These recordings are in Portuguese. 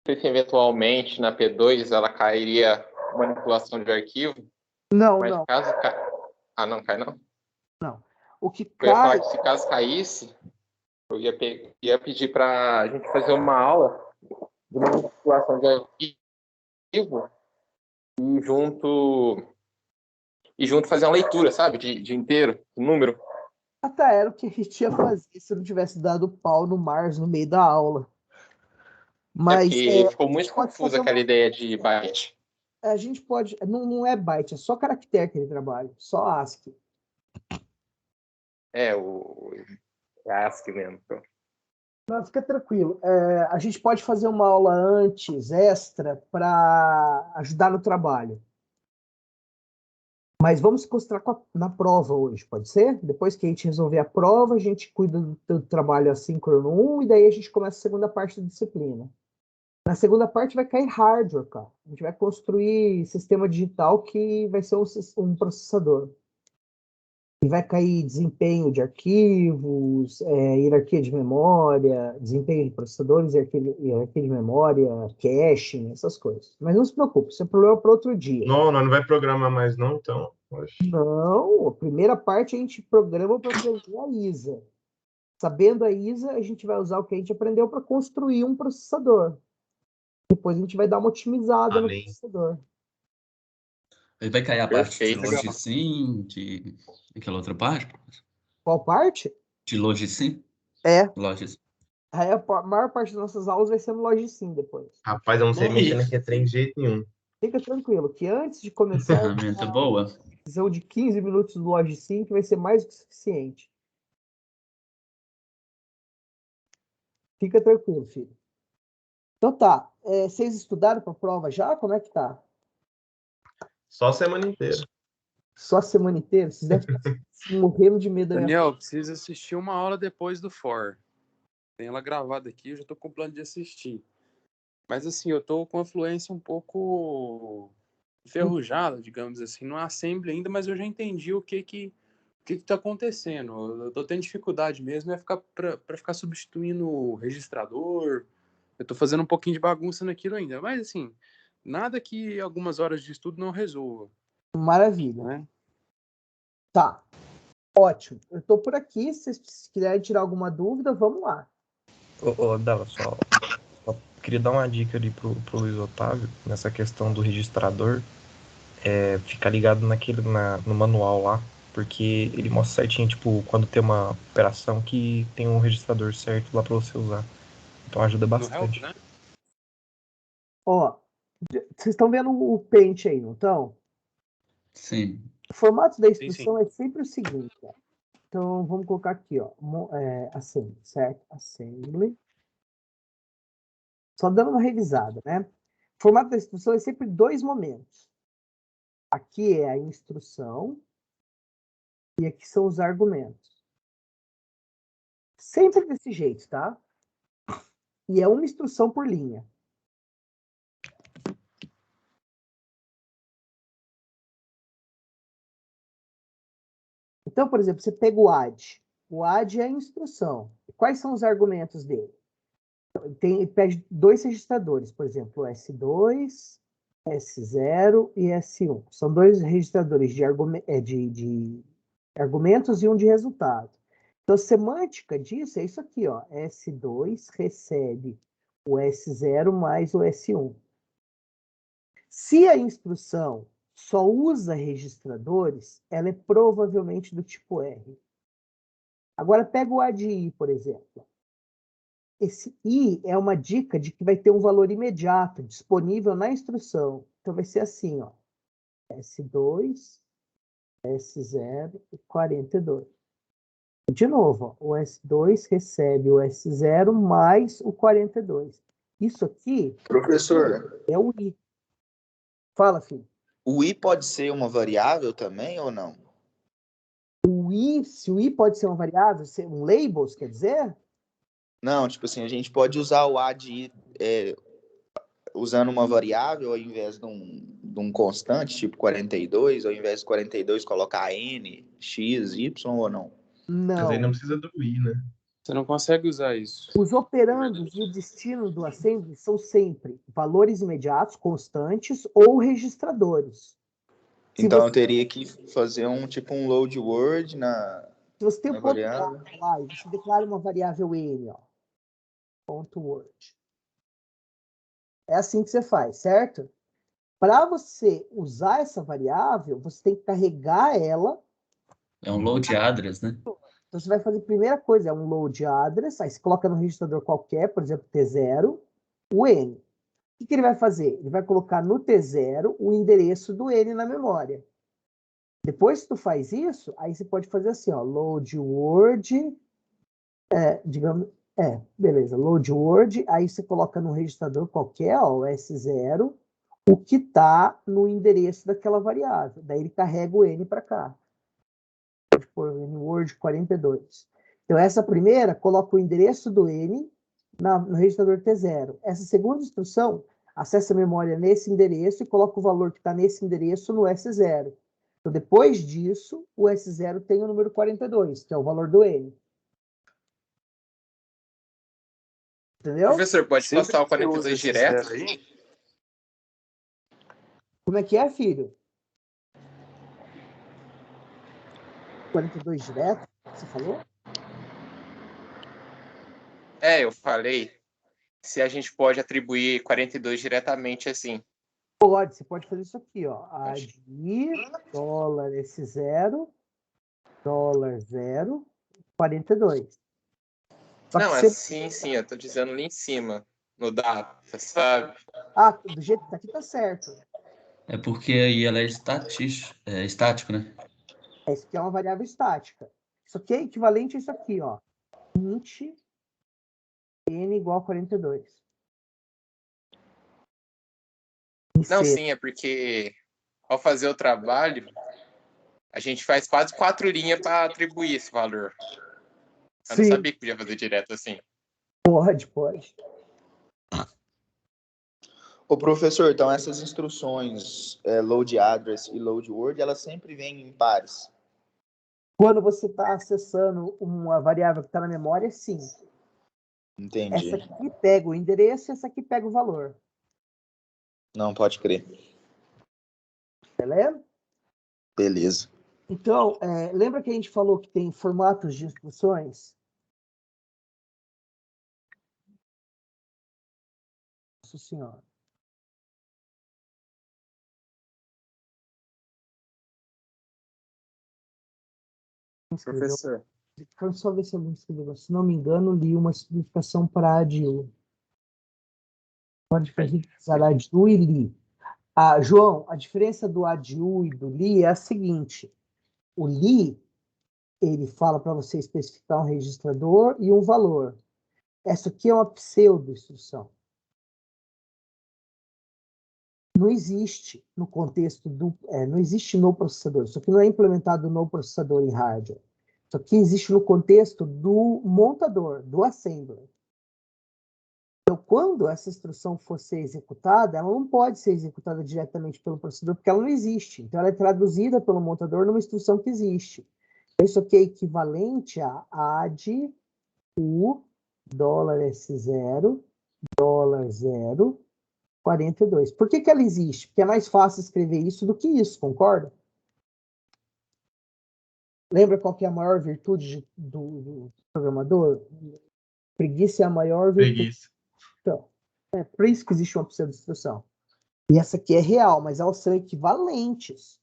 sei se eventualmente na P2 ela cairia manipulação de arquivo, Não, mas não. caso Ah, não cai não? Não. O que Eu ia cai... falar que se caso caísse, eu ia pedir para a gente fazer uma aula de manipulação de arquivo e junto fazer uma leitura, sabe? De inteiro, do número. Até era o que a gente ia fazer se não tivesse dado pau no Mars no meio da aula. Mas Porque ficou muito pode confusa fazer aquela ideia de byte. a gente pode... Não é byte, é só caractere que ele trabalha. Só ASCII. É ASCII mesmo. Não, fica tranquilo. A gente pode fazer uma aula antes, extra, para ajudar no trabalho. Mas vamos se concentrar na prova hoje, pode ser? Depois que a gente resolver a prova, a gente cuida do trabalho assíncrono 1 e daí a gente começa a segunda parte da disciplina. Na segunda parte vai cair hardware, cara. A gente vai construir sistema digital que vai ser um processador. E vai cair desempenho de arquivos, hierarquia de memória, desempenho de processadores, hierarquia de memória, caching, essas coisas. Mas não se preocupe, isso é problema para outro dia. Não vai programar mais não, então? Oxe. Não, a primeira parte a gente programa para aprender a ISA. Sabendo a ISA, a gente vai usar o que a gente aprendeu para construir um processador. Depois a gente vai dar uma otimizada no processador. Aí vai cair a parte de Perfeito. Logicim, de aquela outra parte? Qual parte? De Logicim? Logicim. Aí a maior parte das nossas aulas vai ser no Logicim depois. Rapaz, eu não sei mexer naquele trem de jeito nenhum. Fica tranquilo, que antes de começar Ferramenta boa. precisão de 15 minutos do Logicim, que vai ser mais do que suficiente. Fica tranquilo, filho. Então tá, vocês estudaram para a prova já? Como é que tá? Só a semana inteira. Só a semana inteira? Vocês devem estar morrendo de medo da minha... Daniel, precisa assistir uma aula depois do For. Tem ela gravada aqui, eu já tô com plano de assistir. Mas assim, eu tô com a fluência um pouco enferrujada, digamos assim, no Assembly ainda, mas eu já entendi o que tá acontecendo. Eu tô tendo dificuldade mesmo para ficar substituindo o registrador. Eu tô fazendo um pouquinho de bagunça naquilo ainda, mas assim, nada que algumas horas de estudo não resolva. Maravilha. Né? Tá. Ótimo. Eu tô por aqui. Se vocês quiserem tirar alguma dúvida, vamos lá. Dava só queria dar uma dica ali pro Luiz Otávio nessa questão do registrador. Ficar ligado no manual lá, porque ele mostra certinho, tipo, quando tem uma operação que tem um registrador certo lá para você usar. Então ajuda bastante. No help, né? Ó, vocês estão vendo o Paint aí, não estão? Sim. O formato da instrução é sempre o seguinte, ó. Então, vamos colocar aqui, ó, assembly, certo? Assembly. Só dando uma revisada, né? O formato da instrução é sempre dois momentos. Aqui é a instrução e aqui são os argumentos. Sempre desse jeito, tá? E é uma instrução por linha. Então, por exemplo, você pega o add. O add é a instrução. Quais são os argumentos dele? Pede dois registradores, por exemplo, S2, S0 e S1. São dois registradores de argumentos e um de resultado. Então, a semântica disso é isso aqui, ó. S2 recebe o S0 mais o S1. Se a instrução só usa registradores, ela é provavelmente do tipo R. Agora, pega o ADI, por exemplo. Esse I é uma dica de que vai ter um valor imediato disponível na instrução. Então, vai ser assim, ó. S2, S0 e 42. De novo, ó, o S2 recebe o S0 mais o 42. Isso aqui... Professor. É o I. Fala, filho. O I pode ser uma variável também ou não? Se o I pode ser uma variável, ser um labels, quer dizer? Não, tipo assim, a gente pode usar o add usando uma variável ao invés de um constante, tipo 42, ao invés de 42 colocar N, X, Y ou não? Não. Mas aí não precisa do I, né? Você não consegue usar isso. Os operandos e o destino do assembly são sempre valores imediatos, constantes ou registradores. Então eu teria que fazer um load word se você tem um ponto variável lá e você declara uma variável n, ó, ponto word. É assim que você faz, certo? Para você usar essa variável, você tem que carregar ela. É um load address, né? Então, você vai fazer a primeira coisa, é um load address, aí você coloca no registrador qualquer, por exemplo, T0, o N. O que ele vai fazer? Ele vai colocar no T0 o endereço do N na memória. Depois que tu faz isso, aí você pode fazer assim, ó, load word, beleza, load word, aí você coloca no registrador qualquer, ó, o S0, o que está no endereço daquela variável. Daí ele carrega o N para cá. Por Word 42. Então, essa primeira coloca o endereço do N no registrador T0. Essa segunda instrução acessa a memória nesse endereço e coloca o valor que está nesse endereço no S0. Então, depois disso, o S0 tem o número 42, que é o valor do N. Entendeu? Professor, pode passar o 42 direto? Aí? Como é que é, filho? 42 direto? Você falou? Eu falei se a gente pode atribuir 42 diretamente assim. Pode, você pode fazer isso aqui, ó. Add dólar S0, dólar 0, 42. Só Não, que assim sim, eu tô dizendo ali em cima, no data, sabe? Do jeito que tá aqui tá certo. É porque aí ela é estático, né? Isso aqui é uma variável estática. Isso aqui é equivalente a isso aqui, ó. int n igual a 42. Não, sim, é porque ao fazer o trabalho, a gente faz quase 4 linhas para atribuir esse valor. Eu não sabia que podia fazer direto assim. Pode. Ô, professor, então essas instruções load address e load word, elas sempre vêm em pares? Quando você está acessando uma variável que está na memória, sim. Entendi. Essa aqui pega o endereço e essa aqui pega o valor. Não, pode crer. Beleza? Beleza. Então, lembra que a gente falou que tem formatos de instruções? Nossa Senhora. Professor. Deixa eu só ver se alguém escreveu. Se não me engano, li uma simplificação para ADU. Pode fazer ADU e LI. João, a diferença do ADU e do LI é a seguinte. O LI, ele fala para você especificar um registrador e um valor. Essa aqui é uma pseudo-instrução. Não existe no contexto não existe no processador. Isso aqui não é implementado no processador em hardware. Isso aqui existe no contexto do montador, do assembler. Então, quando essa instrução for ser executada, ela não pode ser executada diretamente pelo processador, porque ela não existe. Então, ela é traduzida pelo montador numa instrução que existe. Então, isso aqui é equivalente a add o $S0, $0, 42. Por que ela existe? Porque é mais fácil escrever isso do que isso, concorda? Lembra qual que é a maior virtude do programador? Preguiça é a maior virtude. Preguiça. Então, é por isso que existe uma pseudo-instrução. E essa aqui é real, mas elas são equivalentes.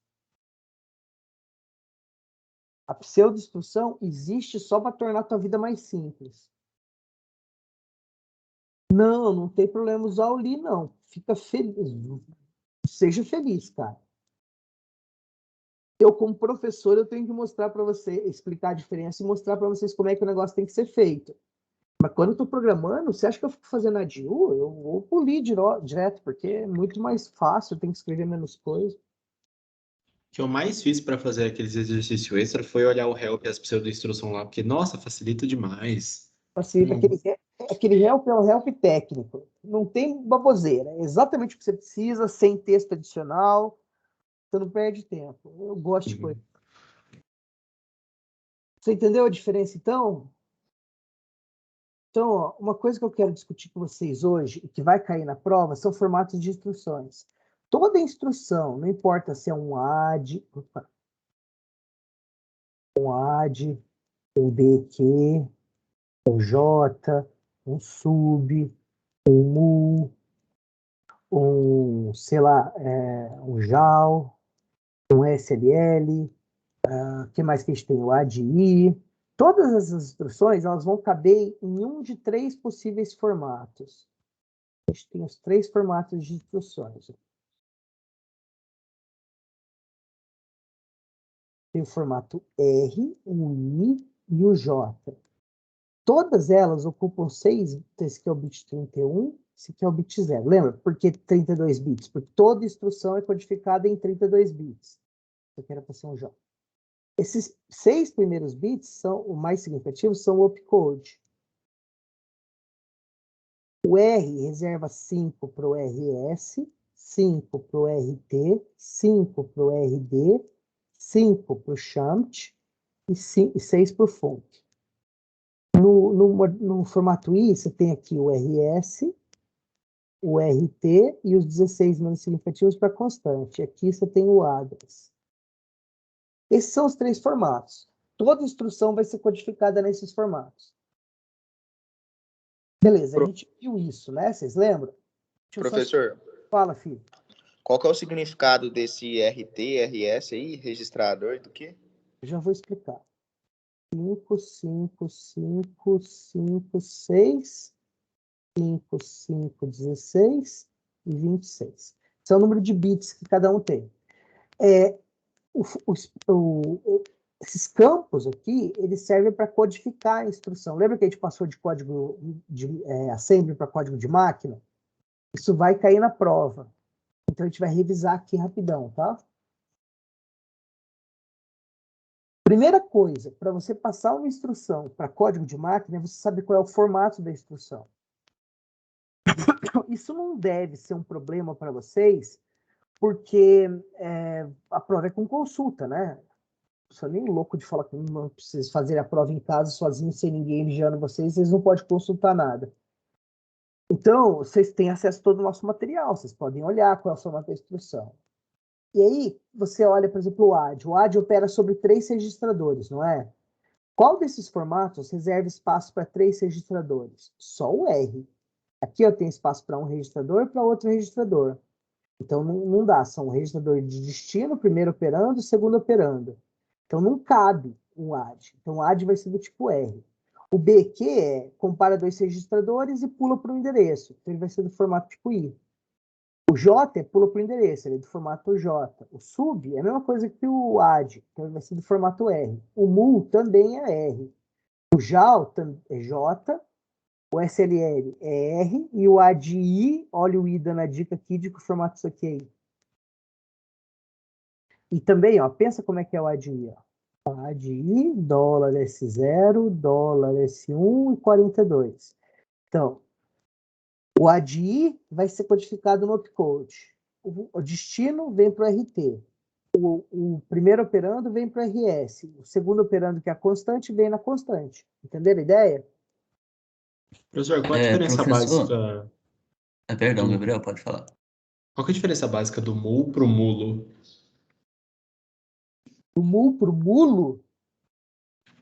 A pseudo-instrução existe só para tornar a tua vida mais simples. Não tem problema usar o li, não. Fica feliz. Seja feliz, cara. Eu, como professor, eu tenho que mostrar para você, explicar a diferença e mostrar para vocês como é que o negócio tem que ser feito. Mas quando eu estou programando, você acha que eu fico fazendo ADU? Eu vou polir direto, porque é muito mais fácil, eu tenho que escrever menos coisa. O que eu mais fiz para fazer aqueles exercícios extra foi olhar o help e as pseudo-instrução lá, porque, nossa, facilita demais. Facilita. Aquele help é um help técnico. Não tem baboseira. É exatamente o que você precisa, sem texto adicional. Você não perde tempo. Eu gosto de coisa. Você entendeu a diferença, então? Então, ó, uma coisa que eu quero discutir com vocês hoje, e que vai cair na prova, são formatos de instruções. Toda instrução, não importa se é um AD, um BQ, um J, um SUB, um MU, sei lá, um JAL, um SLL, o que mais que a gente tem? O ADI. Todas essas instruções, elas vão caber em um de 3 possíveis formatos. A gente tem os 3 formatos de instruções. Tem o formato R, o I e o J. Todas elas ocupam 6, esse aqui é o bit 31, esse aqui é o bit 0. Lembra? Por que 32 bits? Porque toda instrução é codificada em 32 bits. Isso aqui era para ser um J. Esses 6 primeiros bits são o mais significativo, são o opcode. O R reserva 5 para o RS, 5 para o RT, 5 para o RD, 5 para o shunt e 6 para o func. No formato I, você tem aqui o RS, o RT e os 16 menos significativos para constante. Aqui você tem o address. Esses são os 3 formatos. Toda instrução vai ser codificada nesses formatos. Beleza, a gente viu isso, né? Vocês lembram? Professor, fala, filho. Qual que é o significado desse RT, RS aí, registrador do quê? Eu já vou explicar. 5, 5, 5, 5, 6, 5, 5, 16 e 26. Esse é o número de bits que cada um tem. Esses campos aqui, eles servem para codificar a instrução. Lembra que a gente passou de código de assembly para código de máquina? Isso vai cair na prova. Então, a gente vai revisar aqui rapidão, tá? Primeira coisa, para você passar uma instrução para código de máquina, você sabe qual é o formato da instrução. Isso não deve ser um problema para vocês, porque a prova é com consulta, né? Não sou nem louco de falar que não precisa fazer a prova em casa sozinho, sem ninguém vigiando vocês não podem consultar nada. Então, vocês têm acesso a todo o nosso material, vocês podem olhar qual é o formato da instrução. E aí, você olha, por exemplo, o AD. O AD opera sobre 3 registradores, não é? Qual desses formatos reserva espaço para 3 registradores? Só o R. Aqui eu tenho espaço para um registrador e para outro registrador. Então, não dá. São um registrador de destino, primeiro operando, segundo operando. Então, não cabe um AD. Então, o AD vai ser do tipo R. O BQ compara 2 registradores e pula para o endereço. Então, ele vai ser do formato tipo I. O J pula para o endereço, ele é do formato J. O sub é a mesma coisa que o AD, então ele vai ser do formato R. O MUL também é R. O JAL é J, o SLL é R, e o ADI, olha o I dando a dica aqui de que formato isso aqui é. E também, ó, pensa como é que é o ADI. Ó. ADI, dólar S0, dólar S1 e 42. Então, o ADI vai ser codificado no opcode. O destino vem para o RT. O primeiro operando vem para o RS. O segundo operando, que é a constante, vem na constante. Entenderam a ideia? Professor, qual a diferença professor? básica Perdão, do... Gabriel, pode falar. Qual que é a diferença básica do MUL pro mulo? Do MUL para o mulo?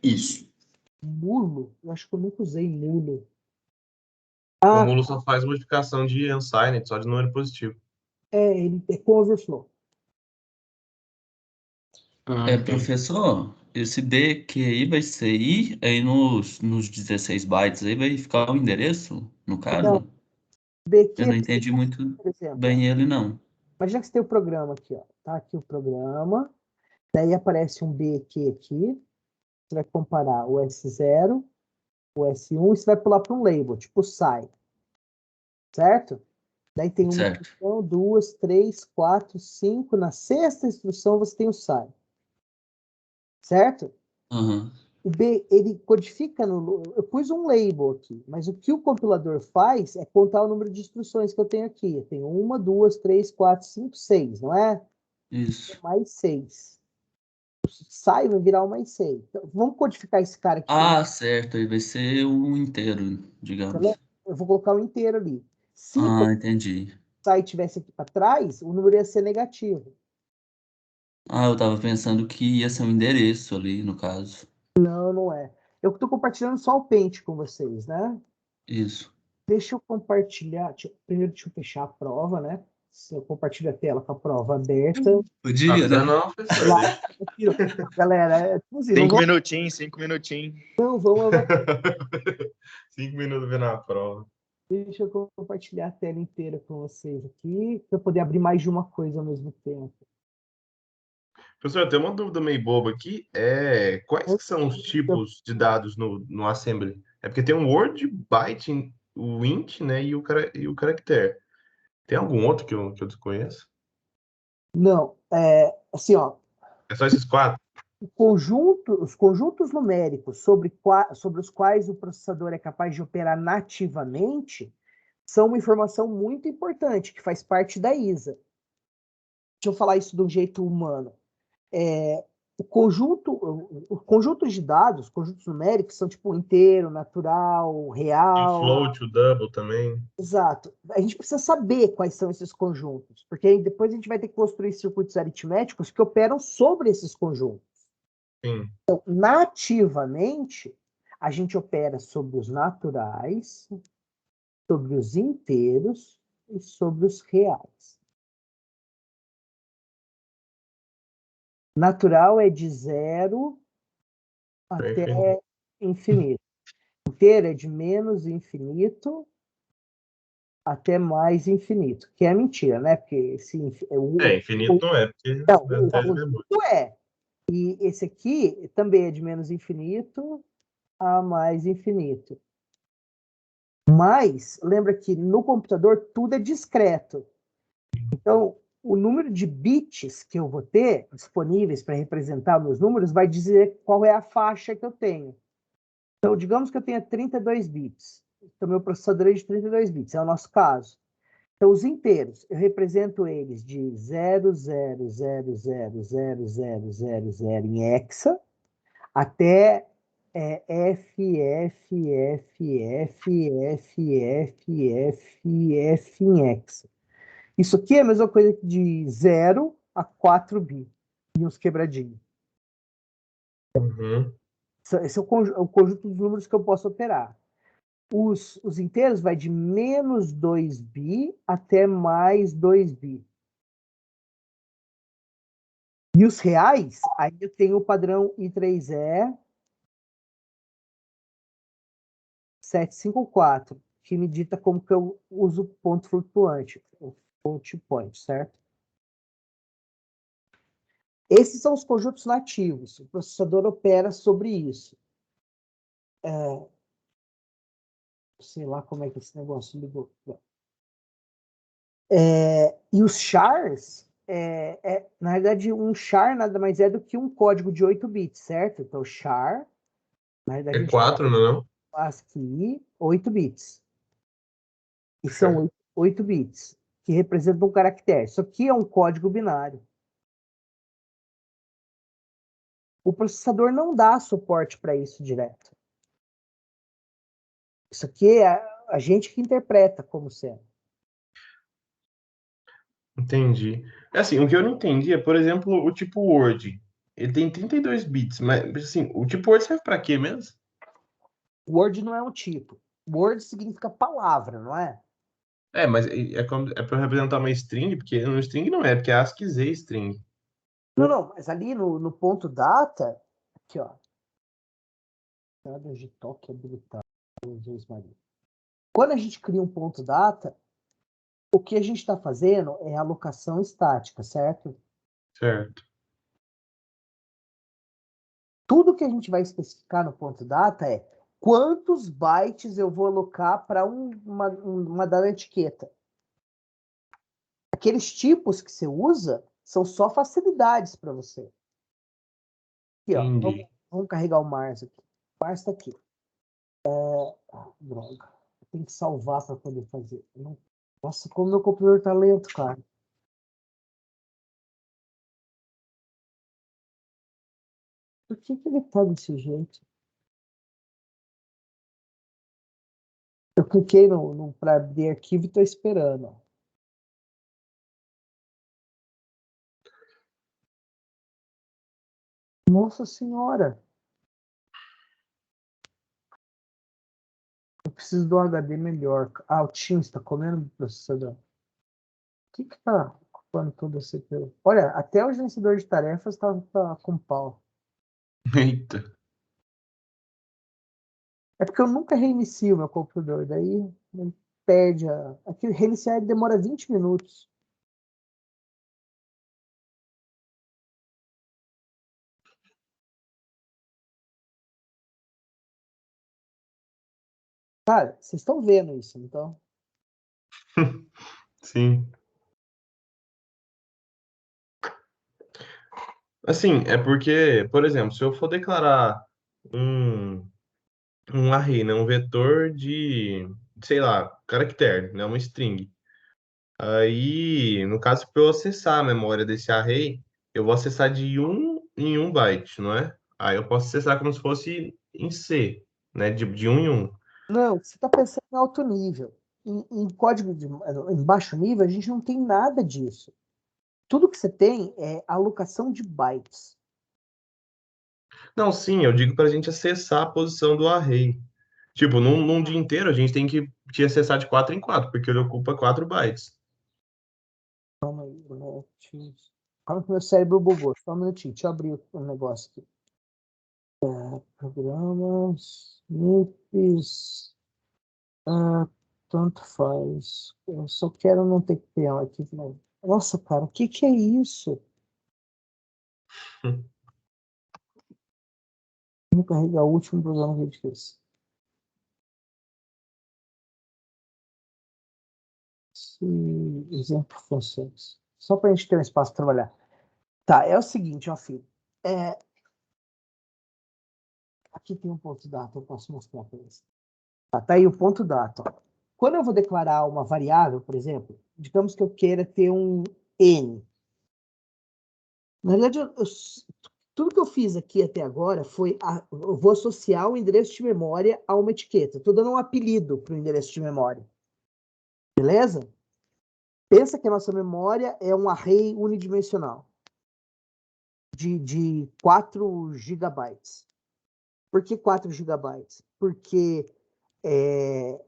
Isso. Mulo? Eu acho que eu nunca usei mulo. O mulo só faz modificação de unsigned, só de número positivo. Ele é com overflow. Professor, esse BQI vai ser I, aí nos 16 bytes aí vai ficar o endereço, no caso? Não. BQ, Eu não entendi muito por exemplo, bem ele, não. imagina que você tem o programa aqui, ó. Tá aqui o programa. Daí aparece um BQ aqui. Você vai comparar o S0, o S1, e você vai pular para um label, tipo sai. Certo? Daí tem uma Certo. instrução, 2, 3, 4, 5. Na 6ª instrução você tem o sai. Certo? Uhum. O B, ele codifica eu pus um label aqui, mas o que o compilador faz é contar o número de instruções que eu tenho aqui. Eu tenho 1, 2, 3, 4, 5, 6, não é? Isso. Mais 6. sai vai virar 1 mais 6. Então, vamos codificar esse cara aqui. Ah, certo. Aí vai ser um inteiro, digamos. Eu vou colocar o inteiro ali. Se entendi. sai tivesse aqui para trás, o número ia ser negativo. Eu tava pensando que ia ser um endereço ali, no caso. Não é. Eu estou compartilhando só o Paint com vocês, né? Isso. Deixa eu compartilhar. Primeiro, deixa eu fechar a prova, né? Se eu compartilho a tela com a prova aberta. Podia, né? Não, professor. Galera, assim, 5 minutinhos, 5 minutinhos. Não, vamos. 5 minutos vendo a prova. Deixa eu compartilhar a tela inteira com vocês aqui, para eu poder abrir mais de uma coisa ao mesmo tempo. Professor, tem uma dúvida meio boba aqui. Quais que são os tipos de dados no Assembly? É porque tem um Word, Byte, o Int, né, e o caractere. Tem algum outro que eu desconheço? Não, assim, ó. É só esses 4? Os conjuntos numéricos sobre os quais o processador é capaz de operar nativamente são uma informação muito importante, que faz parte da ISA. Deixa eu falar isso de um jeito humano. Os conjuntos de dados, conjuntos numéricos, são tipo inteiro, natural, real. E o float, o double também. Exato. A gente precisa saber quais são esses conjuntos, porque aí depois a gente vai ter que construir circuitos aritméticos que operam sobre esses conjuntos. Sim. Então, nativamente, a gente opera sobre os naturais, sobre os inteiros e sobre os reais. Natural é de 0 até infinito. Inteiro é de menos infinito até mais infinito, que é mentira, né? Porque infinito não é, porque o infinito é. E esse aqui também é de menos infinito a mais infinito. Mas, lembra que no computador tudo é discreto. Então, o número de bits que eu vou ter disponíveis para representar meus números vai dizer qual é a faixa que eu tenho. Então, digamos que eu tenha 32 bits. Então, meu processador é de 32 bits, é o nosso caso. Então, os inteiros, eu represento eles de 0,0000000 em hexa até F, F, F, F, F, F, F, F em hexa. Isso aqui é a mesma coisa que de 0 a 4 bi e uns quebradinhos. Uhum. Esse é o conjunto dos números que eu posso operar. Os inteiros vai de menos 2 bi até mais 2 bi. E os reais, aí eu tenho o padrão I3E 754, que me dita como que eu uso ponto flutuante, o float point, certo? Esses são os conjuntos nativos. O processador opera sobre isso. Sei lá como é que esse negócio ligou. E os chars, na verdade, um char nada mais é do que um código de 8 bits, certo? Então, char, na verdade, É 4, não? ASCII, 8 bits. E são 8 bits, que representam um caractere. Isso aqui é um código binário. O processador não dá suporte para isso direto. Isso aqui é a gente que interpreta como sendo. Entendi. Assim, o que eu não entendi é, por exemplo, o tipo Word. Ele tem 32 bits, mas assim, o tipo Word serve para quê mesmo? Word não é um tipo. Word significa palavra, não é? Mas é para representar uma string, porque no string não é, porque é ASCII string. Não, mas ali no ponto data, aqui, ó. De toque habilitado. Quando a gente cria um ponto data, o que a gente está fazendo é alocação estática, certo? Certo. Tudo que a gente vai especificar no ponto data é quantos bytes eu vou alocar para uma dada etiqueta. Aqueles tipos que você usa são só facilidades para você. Aqui, ó, vamos carregar o Mars aqui. O Mars está aqui. Droga. Tem que salvar para poder fazer. Nossa, como meu computador tá lento, cara. Por que ele tá desse jeito? Eu cliquei para abrir arquivo e estou esperando. Nossa Senhora! Eu preciso do HD melhor. O Teams está comendo o processador. O que está ocupando todo esse CPU? Olha, até o gerenciador de tarefas está com pau. Eita. É porque eu nunca reinicio meu computador. Daí ele perde a... Aqui, reiniciar ele demora 20 minutos. Cara, vocês estão vendo isso, então? Sim. Assim, é porque, por exemplo, se eu for declarar um array, né, um vetor de, sei lá, caractere, né, uma string. Aí, no caso, para eu acessar a memória desse array, eu vou acessar de 1 em 1 byte, não é? Aí eu posso acessar como se fosse em C, né, de 1 em 1. Não, você está pensando em alto nível. Em código em baixo nível, a gente não tem nada disso. Tudo que você tem é alocação de bytes. Não, sim, eu digo para a gente acessar a posição do array. Tipo, num dia inteiro a gente tem que te acessar de 4 em 4, porque ele ocupa 4 bytes. Calma aí, calma que meu cérebro bugou. Só um minutinho, deixa eu abrir o negócio aqui. Programas, NIPs, tanto faz. Eu só quero não ter que ter aqui. Nossa, cara, o que é isso? Vou carregar o último programa que a gente fez. Exemplo funções. Só para a gente ter um espaço para trabalhar. Tá, é o seguinte, ó, filho. Aqui tem um ponto data, eu posso mostrar para vocês. Tá aí o ponto data. Ó. Quando eu vou declarar uma variável, por exemplo, digamos que eu queira ter um N. Na verdade, tudo que eu fiz aqui até agora foi... eu vou associar o endereço de memória a uma etiqueta. Estou dando um apelido para o endereço de memória. Beleza? Pensa que a nossa memória é um array unidimensional de 4 gigabytes. Por que 4 gigabytes? Porque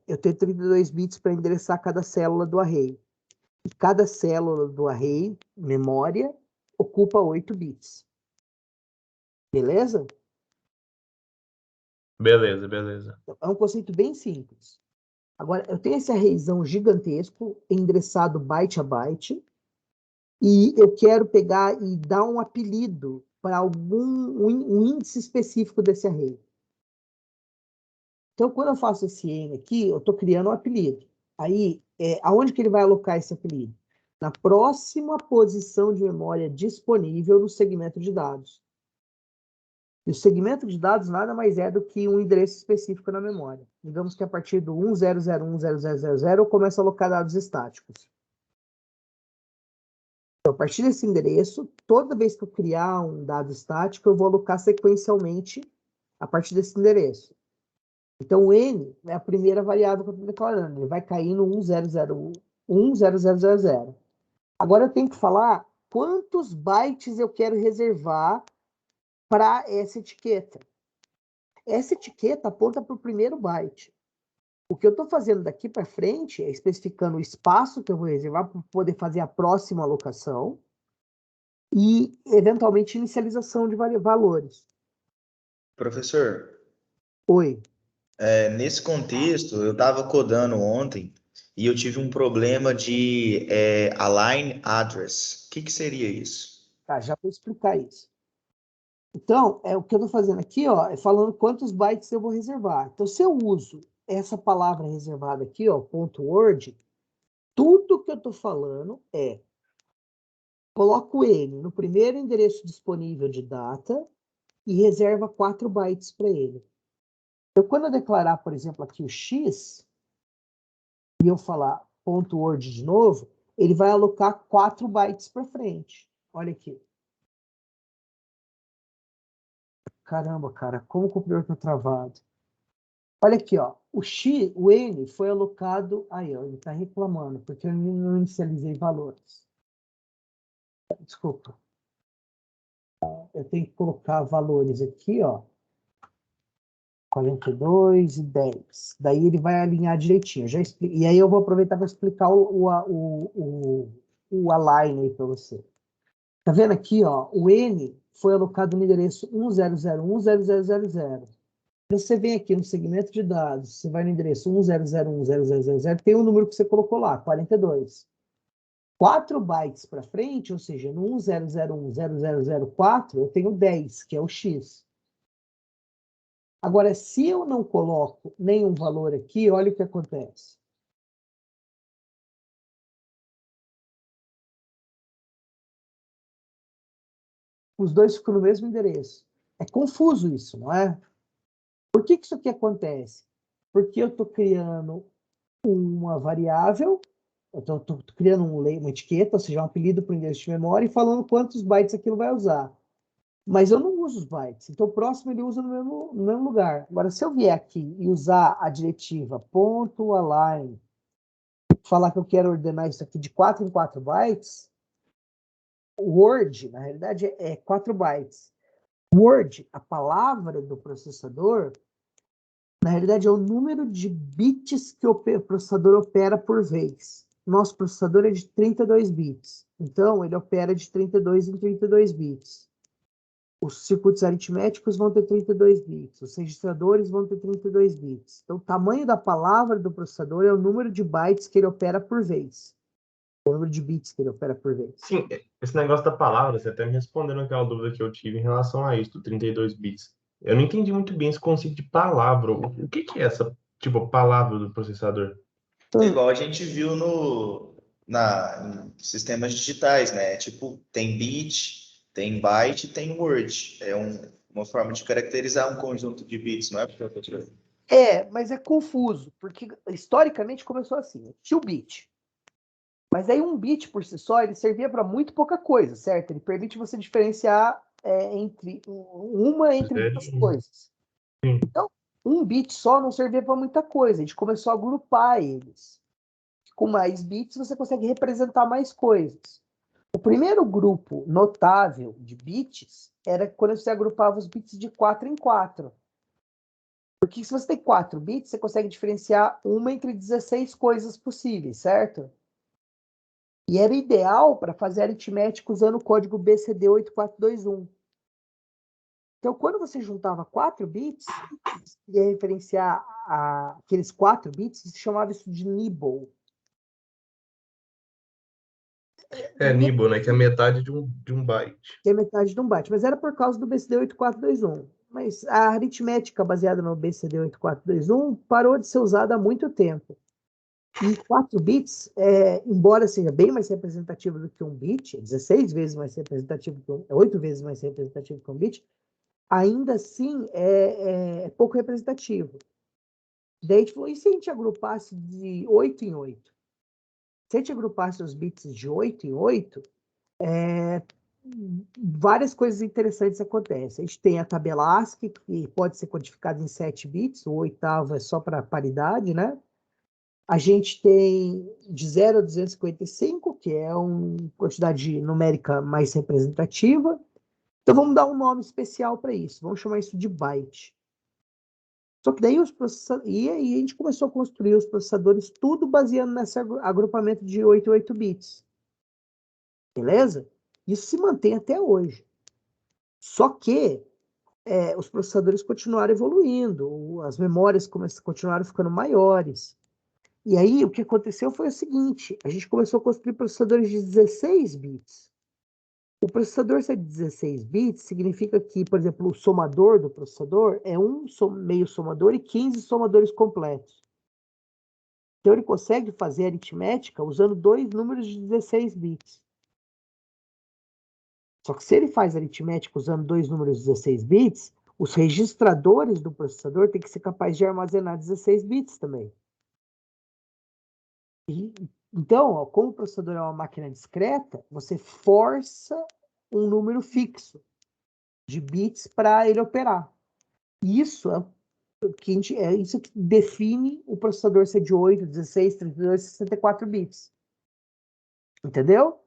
eu tenho 32 bits para endereçar cada célula do array. E cada célula do array, memória, ocupa 8 bits. Beleza? Beleza, beleza. É um conceito bem simples. Agora, eu tenho esse arrayzão gigantesco, endereçado byte a byte, e eu quero pegar e dar um apelido para um índice específico desse array. Então, quando eu faço esse N aqui, eu estou criando um apelido. Aí, aonde que ele vai alocar esse apelido? Na próxima posição de memória disponível no segmento de dados. E o segmento de dados nada mais é do que um endereço específico na memória. Digamos que a partir do 10010000 eu começo a alocar dados estáticos. Então, a partir desse endereço, toda vez que eu criar um dado estático, eu vou alocar sequencialmente a partir desse endereço. Então, o N é a primeira variável que eu estou declarando. Ele vai cair no 1000. Agora eu tenho que falar quantos bytes eu quero reservar para essa etiqueta. Essa etiqueta aponta para o primeiro byte. O que eu estou fazendo daqui para frente é especificando o espaço que eu vou reservar para poder fazer a próxima alocação e, eventualmente, inicialização de valores. Professor, Oi. nesse contexto, eu estava codando ontem e eu tive um problema de align address. O que seria isso? Tá, já vou explicar isso. Então, o que eu estou fazendo aqui, ó, é falando quantos bytes eu vou reservar. Então, se eu uso essa palavra reservada aqui, ó, .word, tudo que eu estou falando coloco ele no primeiro endereço disponível de data e reserva 4 bytes para ele. Então, quando eu declarar, por exemplo, aqui o x, e eu falar .word de novo, ele vai alocar 4 bytes para frente. Olha aqui. Caramba, cara, como o computador está travado. Olha aqui, ó. O N foi alocado. Aí, ó, ele está reclamando, porque eu não inicializei valores. Desculpa. Eu tenho que colocar valores aqui, ó. 42 e 10. Daí ele vai alinhar direitinho. E aí eu vou aproveitar para explicar o align aí para você. Tá vendo aqui, ó? O N foi alocado no endereço 10010000. Você vem aqui no segmento de dados, você vai no endereço 10010000, tem o número que você colocou lá, 42. 4 bytes para frente, ou seja, no 10010004, eu tenho 10, que é o X. Agora, se eu não coloco nenhum valor aqui, olha o que acontece. Os dois ficam no mesmo endereço. É confuso isso, não é? Por que isso aqui acontece? Porque eu estou criando uma variável, eu estou criando uma etiqueta, ou seja, um apelido para o endereço de memória e falando quantos bytes aquilo vai usar. Mas eu não uso os bytes, então o próximo ele usa no mesmo lugar. Agora, se eu vier aqui e usar a diretiva .align, falar que eu quero ordenar isso aqui de 4 em 4 bytes, o Word, na realidade, é 4 bytes. Word, a palavra do processador, na realidade, é o número de bits que o processador opera por vez. Nosso processador é de 32 bits. Então, ele opera de 32 em 32 bits. Os circuitos aritméticos vão ter 32 bits. Os registradores vão ter 32 bits. Então, o tamanho da palavra do processador é o número de bytes que ele opera por vez. O número de bits que ele opera por vez. Sim, esse negócio da palavra, você até me respondeu aquela dúvida que eu tive em relação a isso, do 32 bits. Eu não entendi muito bem esse conceito de palavra. O que é essa, tipo, palavra do processador? É igual a gente viu em sistemas digitais, né? Tipo, tem bit, tem byte, tem word. É uma forma de caracterizar um conjunto de bits, não é? Mas é confuso, porque historicamente começou assim, tinha o bit. Mas aí um bit por si só, ele servia para muito pouca coisa, certo? Ele permite você diferenciar entre muitas coisas. Então, um bit só não servia para muita coisa. A gente começou a agrupar eles. Com mais bits, você consegue representar mais coisas. O primeiro grupo notável de bits era quando você agrupava os bits de 4 em 4. Porque se você tem 4 bits, você consegue diferenciar uma entre 16 coisas possíveis, certo? E era ideal para fazer aritmética usando o código BCD8421. Então, quando você juntava 4 bits, ia referenciar aqueles 4 bits, se chamava isso de nibble. Nibble, né? Que é metade de um byte. Que é metade de um byte. Mas era por causa do BCD8421. Mas a aritmética baseada no BCD8421 parou de ser usada há muito tempo. E 4 bits, embora seja bem mais representativo do que um bit, 16 vezes mais representativo que 8 vezes mais representativo que um bit, ainda assim é pouco representativo. Daí a gente falou, e se a gente agrupasse de 8 em 8? Se a gente agrupasse os bits de 8 em 8, várias coisas interessantes acontecem. A gente tem a tabela ASCII, que pode ser codificada em 7 bits, o oitavo é só para paridade, né? A gente tem de 0 a 255, que é uma quantidade numérica mais representativa. Então, vamos dar um nome especial para isso. Vamos chamar isso de byte. Só que daí e aí a gente começou a construir os processadores tudo baseando nesse agrupamento de 8 em 8 bits. Beleza? Isso se mantém até hoje. Só que os processadores continuaram evoluindo, as memórias continuaram ficando maiores. E aí o que aconteceu foi o seguinte, a gente começou a construir processadores de 16 bits. O processador ser de 16 bits significa que, por exemplo, o somador do processador é um meio somador e 15 somadores completos. Então ele consegue fazer aritmética usando 2 números de 16 bits. Só que se ele faz aritmética usando 2 números de 16 bits, os registradores do processador têm que ser capazes de armazenar 16 bits também. Então, como o processador é uma máquina discreta, você força um número fixo. de bits para ele operar. Isso isso que define o processador ser de 8, 16, 32, 64 bits. Entendeu?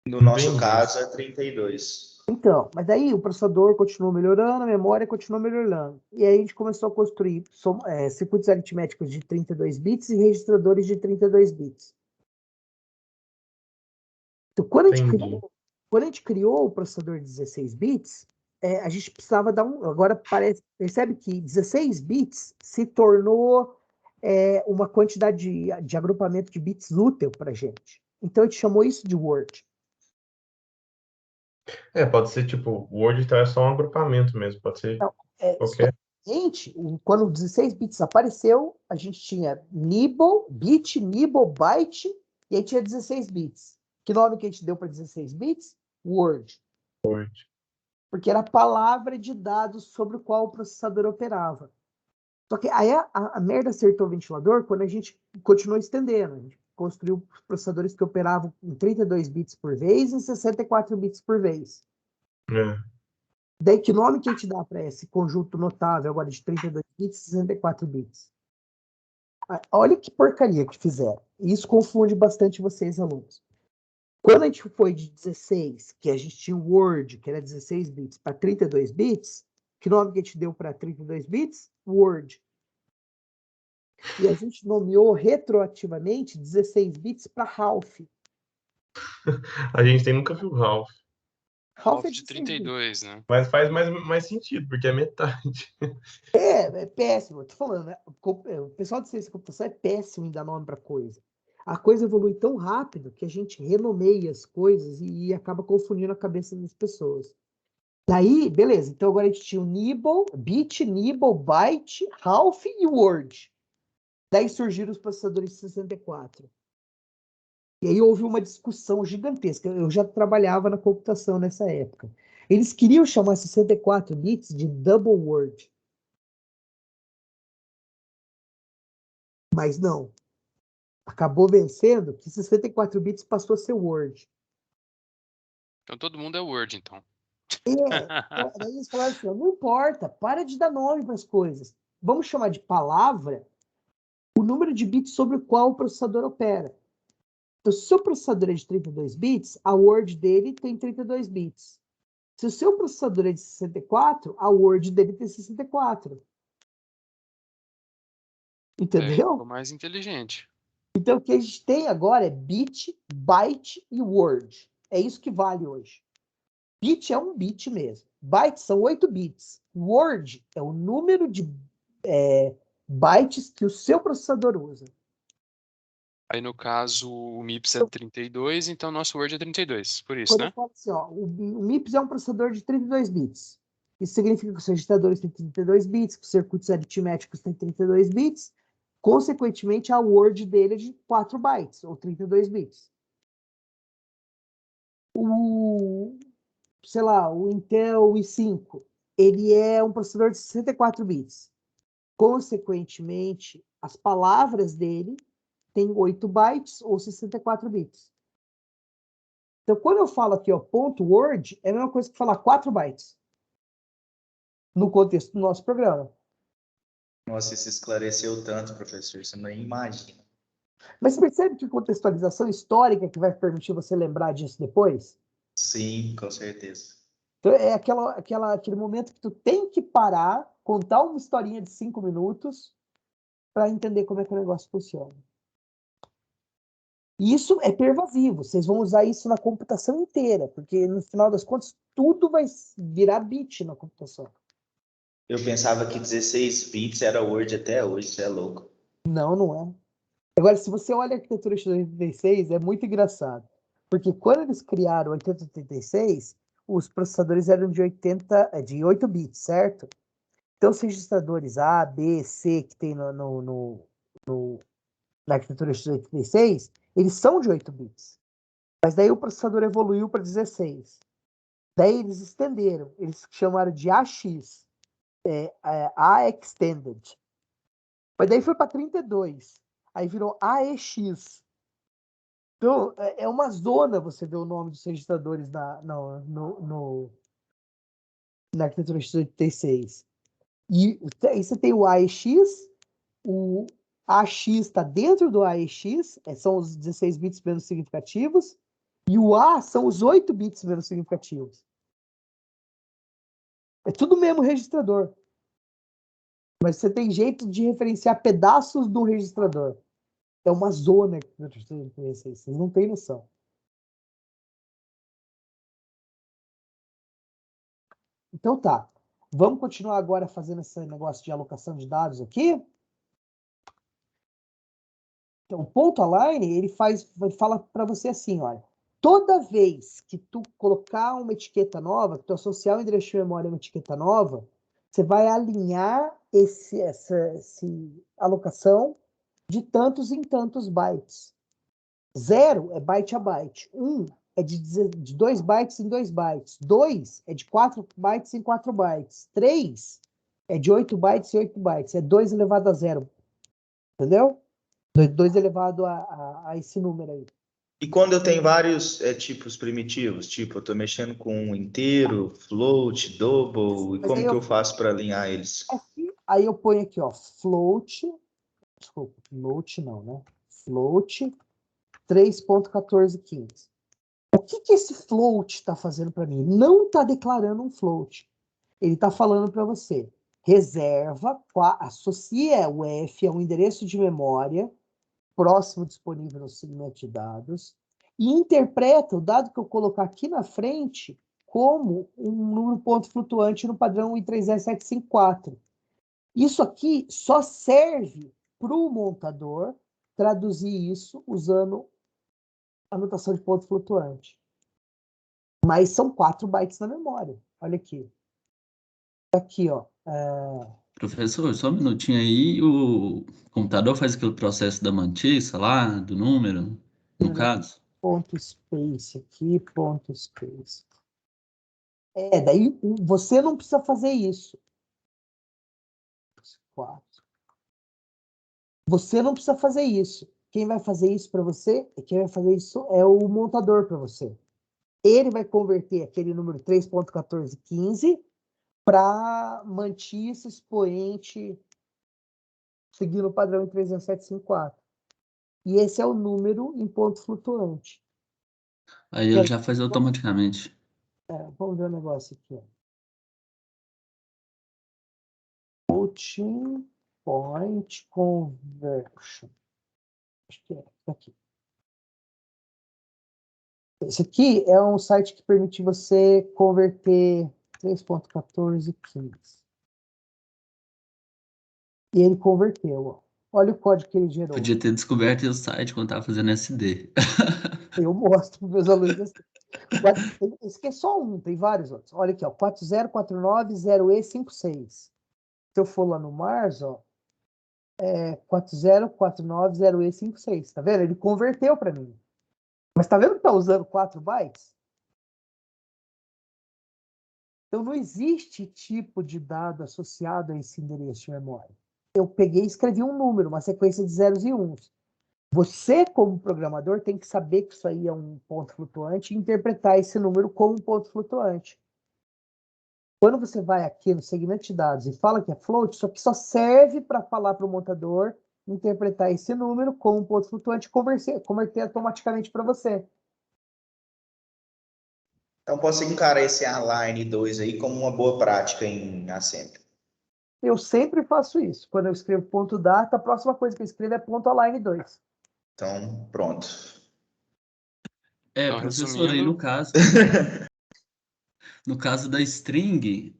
No nosso Entendi. caso, é 32. Então, mas daí o processador continuou melhorando, a memória continuou melhorando. E aí a gente começou a construir circuitos aritméticos de 32 bits e registradores de 32 bits. Então, quando a gente criou o processador de 16 bits, a gente precisava dar um... Agora percebe que 16 bits se tornou uma quantidade de agrupamento de bits útil para a gente. Então, a gente chamou isso de word. Pode ser tipo, o Word então é só um agrupamento mesmo, pode ser Então, qualquer. quando o 16 bits apareceu, a gente tinha nibble, bit, nibble, byte, e aí tinha 16 bits. Que nome que a gente deu para 16 bits? Word. Word. Porque era a palavra de dados sobre o qual o processador operava. Só que aí a merda acertou o ventilador quando a gente continuou estendendo. A gente construiu processadores que operavam em 32 bits por vez e 64 bits por vez. Daí, que nome que a gente dá para esse conjunto notável agora de 32 bits e 64 bits? Olha que porcaria que fizeram. Isso confunde bastante vocês, alunos. Quando a gente foi de 16, que a gente tinha o Word, que era 16 bits, para 32 bits, que nome que a gente deu para 32 bits? Word. E a gente nomeou retroativamente 16 bits para Ralph. A gente nunca viu Ralph. Ralph é de 16 bits. 32, né? Mas faz mais sentido, porque é metade. É péssimo. Eu tô falando, né? O pessoal de ciência da computação é péssimo em dar nome para coisa. A coisa evolui tão rápido que a gente renomeia as coisas e acaba confundindo a cabeça das pessoas. Daí, beleza. Então agora a gente tinha o Nibble, Bit, Nibble, Byte, Ralph e Word. Daí surgiram os processadores de 64. E aí houve uma discussão gigantesca. Eu já trabalhava na computação nessa época. Eles queriam chamar 64 bits de Double Word. Mas não. Acabou vencendo que 64 bits passou a ser Word. Então todo mundo é Word, então. Daí eles falaram assim, não importa, para de dar nome para as coisas. Vamos chamar de palavra o número de bits sobre o qual o processador opera. Então, se o seu processador é de 32 bits, a Word dele tem 32 bits. Se o seu processador é de 64, a Word dele tem 64. Entendeu? Ficou mais inteligente. Então, o que a gente tem agora é bit, byte e word. É isso que vale hoje. Bit é um bit mesmo. Bytes são 8 bits. Word é o número de bytes que o seu processador usa. Aí, no caso, o MIPS é 32, então o nosso Word é 32. Por isso, Quando eu né? falo assim, o MIPS é um processador de 32 bits. Isso significa que os registradores têm 32 bits, que os circuitos aritméticos têm 32 bits. Consequentemente, a Word dele é de 4 bytes, ou 32 bits. Sei lá, o Intel i5, ele é um processador de 64 bits. Consequentemente, as palavras dele têm 8 bytes ou 64 bits. Então, quando eu falo aqui, ó, ponto .word, é a mesma coisa que falar 4 bytes no contexto do nosso programa. Nossa, isso esclareceu tanto, professor, você nem imagina. Mas você percebe que contextualização histórica que vai permitir você lembrar disso depois? Sim, com certeza. Então, é aquele momento que tu tem que parar, contar uma historinha de 5 minutos para entender como é que o negócio funciona. E isso é pervasivo. Vocês vão usar isso na computação inteira, porque no final das contas tudo vai virar bit na computação. Eu pensava que 16 bits era Word até hoje, você é louco. Não, não é. Agora, se você olha a arquitetura x86, é muito engraçado. Porque quando eles criaram o 8086, os processadores eram de 8 bits, certo? Então, os registradores A, B, C que tem na arquitetura x86, eles são de 8 bits. Mas daí o processador evoluiu para 16. Daí eles estenderam, eles chamaram de AX, A Extended. Mas daí foi para 32. Aí virou AEX. Então, é uma zona você ver o nome dos registradores na arquitetura x86. E aí você tem o AEX, o AX está dentro do AEX, são os 16 bits menos significativos, e o A são os 8 bits menos significativos. É tudo o mesmo registrador. Mas você tem jeito de referenciar pedaços do registrador. É uma zona que vocês não têm noção. Então tá. Vamos continuar agora fazendo esse negócio de alocação de dados aqui? Então, o ponto align, ele fala para você assim, olha, toda vez que tu colocar uma etiqueta nova, que tu associar o endereço de memória a uma etiqueta nova, você vai alinhar essa alocação de tantos em tantos bytes. 0 é byte a byte. 1 é de 2 bytes em 2 bytes. 2 é de 4 bytes em 4 bytes. 3 é de 8 bytes em 8 bytes. É 2 elevado a 0. Entendeu? 2 elevado a esse número aí. E quando eu tenho vários tipos primitivos, tipo, eu estou mexendo com um inteiro, float, double, e Mas como aí que eu- eu faço para alinhar eles? Aí eu ponho aqui, ó, float. Desculpa, float não, né? Float 3.1415. O que esse float está fazendo para mim? Não está declarando um float. Ele está falando para você, reserva, associa o F a um endereço de memória próximo disponível no segmento de dados e interpreta o dado que eu colocar aqui na frente como um número ponto flutuante no padrão I3E754. Isso aqui só serve para o montador traduzir isso usando a notação de ponto flutuante. Mas são 4 bytes na memória. Olha aqui. Aqui, ó. Professor, só um minutinho aí. O computador faz aquele processo da mantissa lá, do número, no caso? Ponto space aqui, ponto space. Daí você não precisa fazer isso. 4. Você não precisa fazer isso. Quem vai fazer isso para você, quem vai fazer isso é o montador para você. Ele vai converter aquele número 3.1415 para manter esse expoente seguindo o padrão em 3.754. E esse é o número em ponto flutuante. Aí ele já faz automaticamente. Vamos ver o negócio aqui. Floating Point Conversion. Acho que é aqui. Esse aqui é um site que permite você converter 3.1415. E ele converteu. Ó. Olha o código que ele gerou. Podia ter descoberto o site quando estava fazendo SD. Eu mostro para os meus alunos assim. Esse aqui é só um, tem vários outros. Olha aqui, ó, 40490E56. Se eu for lá no Mars, ó, 40490E56. Tá vendo? Ele converteu para mim. Mas tá vendo que tá usando 4 bytes? Então não existe tipo de dado associado a esse endereço de memória. Eu peguei e escrevi um número, uma sequência de zeros e uns. Você, como programador, tem que saber que isso aí é um ponto flutuante e interpretar esse número como um ponto flutuante. Quando você vai aqui no segmento de dados e fala que é float, isso aqui só serve para falar para o montador interpretar esse número como um ponto flutuante e converter automaticamente para você. Então, posso encarar esse Align 2 aí como uma boa prática em Assembly. Eu sempre faço isso. Quando eu escrevo ponto data, a próxima coisa que eu escrevo é ponto align 2. Então, pronto. Então, Professor, aí resumindo, no caso da string,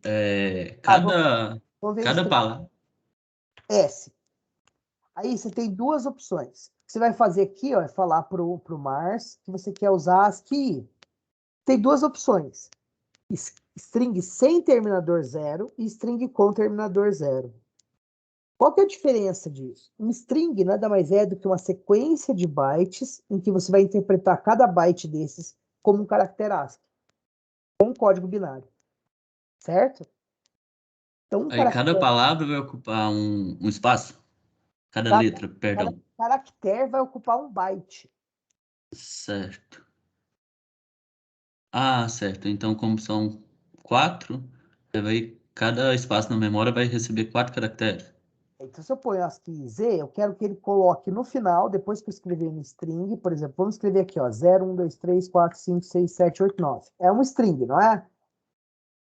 cada palavra. S. Aí você tem duas opções. O que você vai fazer aqui, ó, é falar pro Mars que você quer usar ASCII. Tem duas opções. String sem terminador 0 e string com terminador 0. Qual que é a diferença disso? Um string nada mais é do que uma sequência de bytes em que você vai interpretar cada byte desses como um caractere ASCII, com um código binário. Certo? Então, Aí cada palavra vai ocupar um espaço? Cada letra, perdão. Cada caractere vai ocupar um byte. Certo. Ah, certo. Então, como são 4, Cada espaço na memória vai receber 4 caracteres. Então, se eu ponho ASCII Z, eu quero que ele coloque no final, depois que eu escrever em string, por exemplo, vamos escrever aqui, ó, 0, 1, 2, 3, 4, 5, 6, 7, 8, 9. É um string, não é?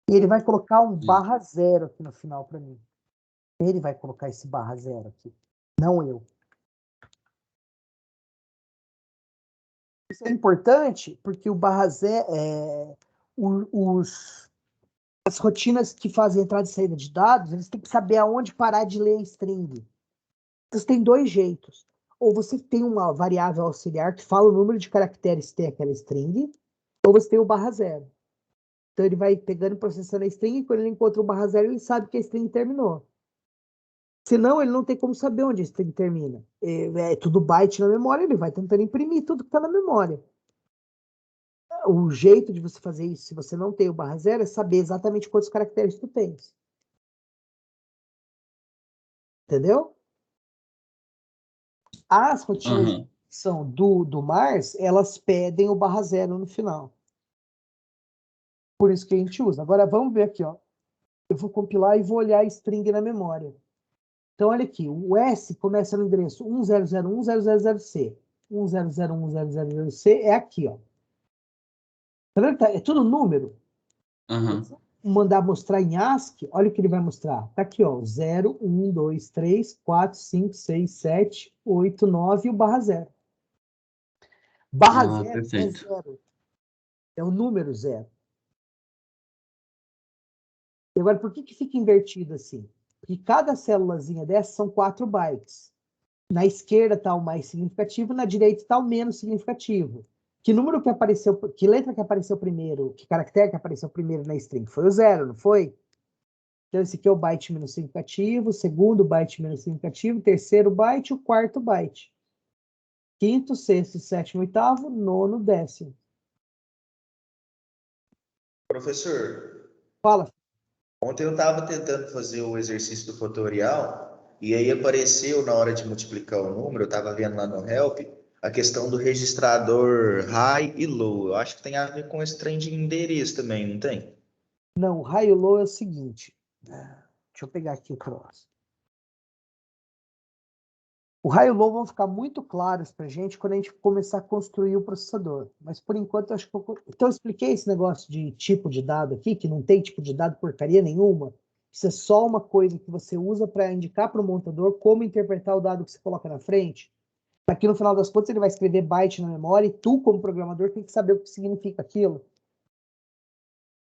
E ele vai colocar um /0 aqui no final para mim. Ele vai colocar esse /0 aqui, não eu. Isso é importante porque o /0 as rotinas que fazem entrada e saída de dados, eles têm que saber aonde parar de ler a string. Então, tem dois jeitos. Ou você tem uma variável auxiliar que fala o número de caracteres que tem aquela string, ou você tem o /0. Então ele vai pegando e processando a string, e quando ele encontra o /0, ele sabe que a string terminou. Senão, ele não tem como saber onde a string termina. É tudo byte na memória, ele vai tentando imprimir tudo que está na memória. O jeito de você fazer isso, se você não tem o /0, é saber exatamente quantos caracteres tu tens. Entendeu? As rotinas de execução do Mars, elas pedem o /0 no final. Por isso que a gente usa. Agora, vamos ver aqui, ó. Eu vou compilar e vou olhar a string na memória. Então, olha aqui. O S começa no endereço 1001.000C. 1001.000C é aqui, ó. Tá vendo? É tudo número. Mandar mostrar em ASCII, olha o que ele vai mostrar. Tá aqui, ó. 0, 1, 2, 3, 4, 5, 6, 7, 8, 9 e o /0. /0 é 0. É o número 0. E agora, por que fica invertido assim? Porque cada célulazinha dessa são 4 bytes. Na esquerda está o mais significativo, na direita está o menos significativo. Que número que apareceu, que letra que apareceu primeiro, que caractere que apareceu primeiro na string? Foi o 0, não foi? Então, esse aqui é o byte menos significativo, o segundo byte menos significativo, o terceiro byte, o quarto byte. Quinto, sexto, sétimo, oitavo, nono, décimo. Professor, fala. Ontem eu estava tentando fazer o exercício do fatorial e aí apareceu na hora de multiplicar o número, eu estava vendo lá no Help, a questão do registrador high e low. Eu acho que tem a ver com esse trem de endereço também, não tem? Não, o high e low é o seguinte. Deixa eu pegar aqui o troço. O high e low vão ficar muito claros para a gente quando a gente começar a construir o processador. Mas, por enquanto, eu acho que Então, eu expliquei esse negócio de tipo de dado aqui, que não tem tipo de dado porcaria nenhuma. Isso é só uma coisa que você usa para indicar para o montador como interpretar o dado que você coloca na frente. Aqui, no final das contas, ele vai escrever byte na memória e tu, como programador, tem que saber o que significa aquilo.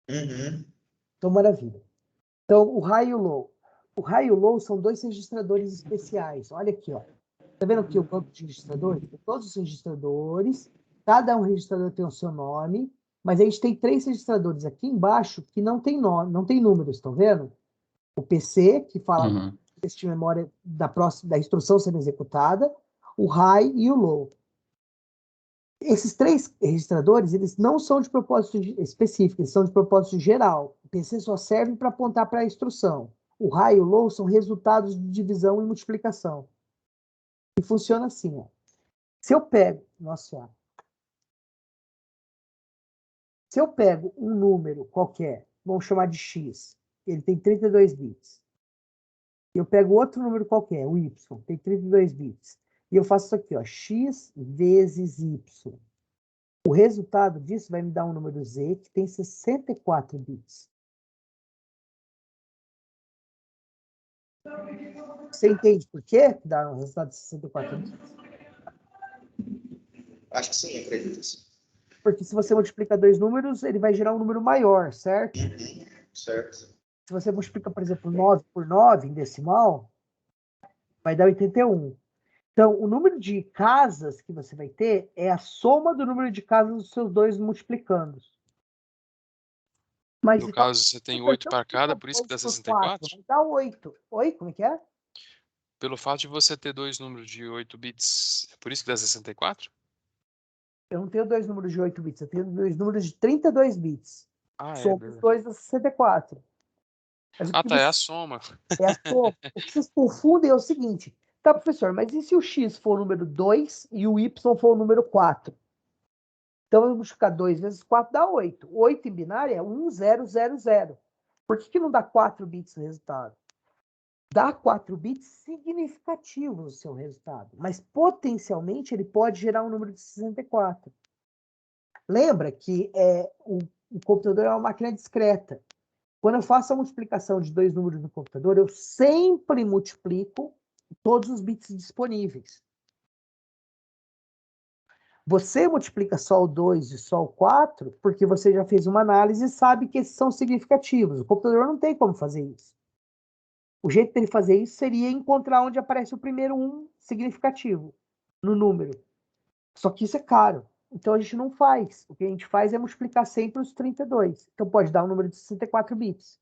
Então, maravilha. Então, o high e o low. O high e o low são dois registradores especiais. Olha aqui, ó. Tá vendo aqui o banco de registradores? Tem todos os registradores, cada um registrador tem o seu nome, mas a gente tem 3 registradores aqui embaixo que não tem nome, não tem números, estão vendo? O PC, que fala de memória da instrução sendo executada, o high e o low. Esses 3 registradores, eles não são de propósito específico, eles são de propósito geral. O PC só serve para apontar para a instrução. O high e o low são resultados de divisão e multiplicação. E funciona assim, ó. Se eu pego, se eu pego um número qualquer, vamos chamar de x, ele tem 32 bits. Eu pego outro número qualquer, o y, tem 32 bits. E eu faço isso aqui, ó, x vezes y. O resultado disso vai me dar um número z que tem 64 bits. Você entende por quê que dá um resultado de 64 bits? Acho que sim, acredito sim. Porque se você multiplica 2 números, ele vai gerar um número maior, certo? Certo. Se você multiplica, por exemplo, 9 por 9 em decimal, vai dar 81. Então, o número de casas que você vai ter é a soma do número de casas dos seus dois multiplicandos. Mas, no caso, você tem 8 para cada, por isso que dá 64? Vai dar 8. Oi, como é que é? Pelo fato de você ter 2 números de 8 bits, por isso que dá 64? Eu não tenho 2 números de 8 bits, eu tenho 2 números de 32 bits. Soma os 2 dá 64. Tá, é a soma. É a soma. O que vocês confundem é o seguinte. Tá, professor, mas e se o x for o número 2 e o y for o número 4? Então, eu vou multiplicar 2 vezes 4 dá 8. 8 em binário é 1, 0, 0, 0. Por que não dá 4 bits no resultado? Dá 4 bits significativos o seu resultado, mas potencialmente ele pode gerar um número de 64. Lembra que o computador é uma máquina discreta. Quando eu faço a multiplicação de 2 números no computador, eu sempre multiplico todos os bits disponíveis. Você multiplica só o 2 e só o 4 porque você já fez uma análise e sabe que esses são significativos. O computador não tem como fazer isso. O jeito dele fazer isso seria encontrar onde aparece o primeiro 1 significativo no número. Só que isso é caro. Então a gente não faz. O que a gente faz é multiplicar sempre os 32. Então pode dar um número de 64 bits.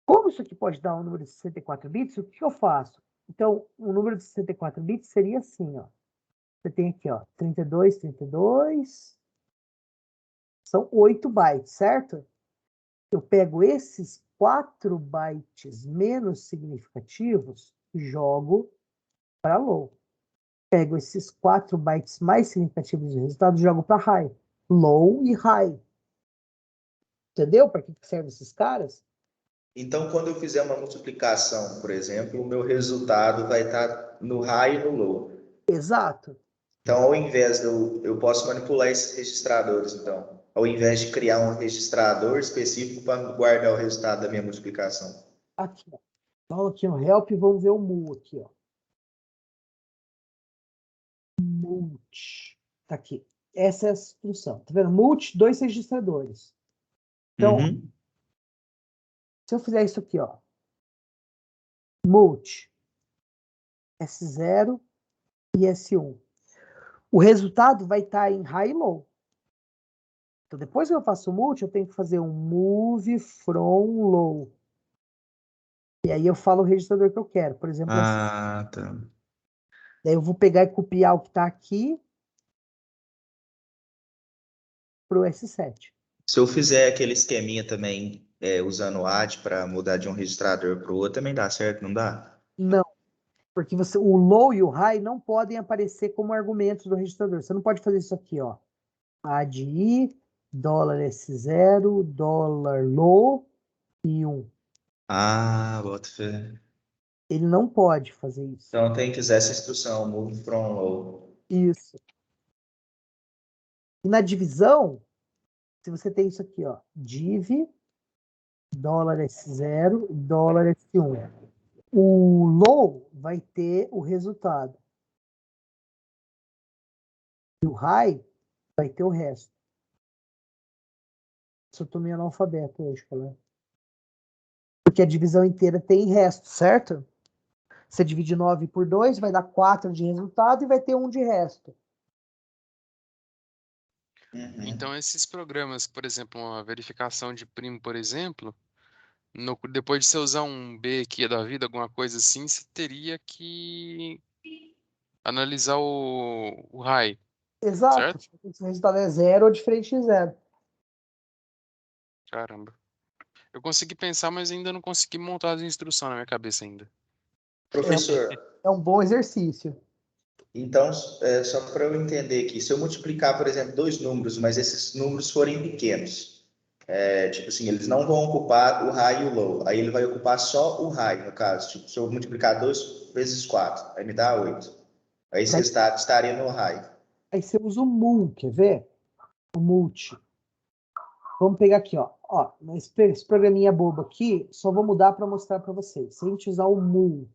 Como isso aqui pode dar um número de 64 bits, o que eu faço? Então, o número de 64 bits seria assim, ó. Você tem aqui, ó, 32, 32. São 8 bytes, certo? Eu pego esses 4 bytes menos significativos e jogo para low. Pego esses 4 bytes mais significativos do resultado e jogo para high. Low e high. Entendeu para que servem esses caras? Então, quando eu fizer uma multiplicação, por exemplo, o meu resultado vai estar no high e no low. Exato. Então, ao invés de eu posso manipular esses registradores, então, ao invés de criar um registrador específico para guardar o resultado da minha multiplicação. Aqui, ó. Então, aqui no help, vamos ver o mu aqui, ó. Multi. Tá aqui. Essa é a instrução. Tá vendo? Multi, 2 registradores. Então, se eu fizer isso aqui, ó. Multi. S0 e S1. O resultado vai estar em high e low. Então, depois que eu faço o multi, eu tenho que fazer um move from low. E aí eu falo o registrador que eu quero. Por exemplo, tá. daí eu vou pegar e copiar o que está aqui para o S7. Se eu fizer aquele esqueminha também, usando o AD para mudar de um registrador para o outro, também dá certo, não dá? Não, porque o low e o high não podem aparecer como argumentos do registrador. Você não pode fazer isso aqui, ó. ADI, dólar S0, dólar low e 1. Ah, boto fé. Ele não pode fazer isso. Então tem que usar essa instrução, move from low. Isso. E na divisão, se você tem isso aqui, ó, div, dólar S0, dólar S1. O low vai ter o resultado. E o high vai ter o resto. Eu tô meio analfabeto hoje, cara. Porque a divisão inteira tem resto, certo? Você divide 9 por 2, vai dar 4 de resultado e vai ter 1 de resto. Então, esses programas, por exemplo, uma verificação de primo, por exemplo, depois de você usar um B aqui da vida, alguma coisa assim, você teria que analisar o high, Exato. certo? Se o resultado é 0 ou diferente de 0. Caramba. Eu consegui pensar, mas ainda não consegui montar as instruções na minha cabeça ainda. Professor, É um bom exercício. então, só para eu entender aqui, se eu multiplicar, por exemplo, 2 números, mas esses números forem pequenos, tipo assim, eles não vão ocupar o high e o low, aí ele vai ocupar só o high, no caso. Tipo, se eu multiplicar 2 vezes 4, aí me dá 8. Aí esse resultado estaria no high. Aí você usa o mul, quer ver? O multi. Vamos pegar aqui, ó. Esse programinha bobo aqui, só vou mudar para mostrar para vocês. Se a gente usar o mul,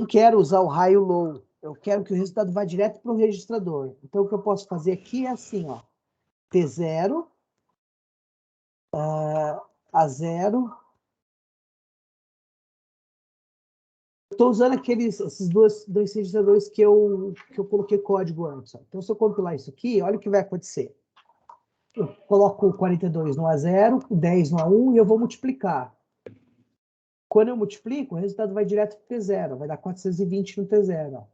eu quero usar o high e o low. Eu quero que o resultado vá direto para o registrador. Então, o que eu posso fazer aqui é assim, ó. T0, A0. Estou usando esses dois registradores que eu coloquei código antes. Ó. Então, se eu compilar isso aqui, olha o que vai acontecer. Eu coloco o 42 no A0, o 10 no A1 e eu vou multiplicar. Quando eu multiplico, o resultado vai direto para o T0. Vai dar 420 no T0. Ó.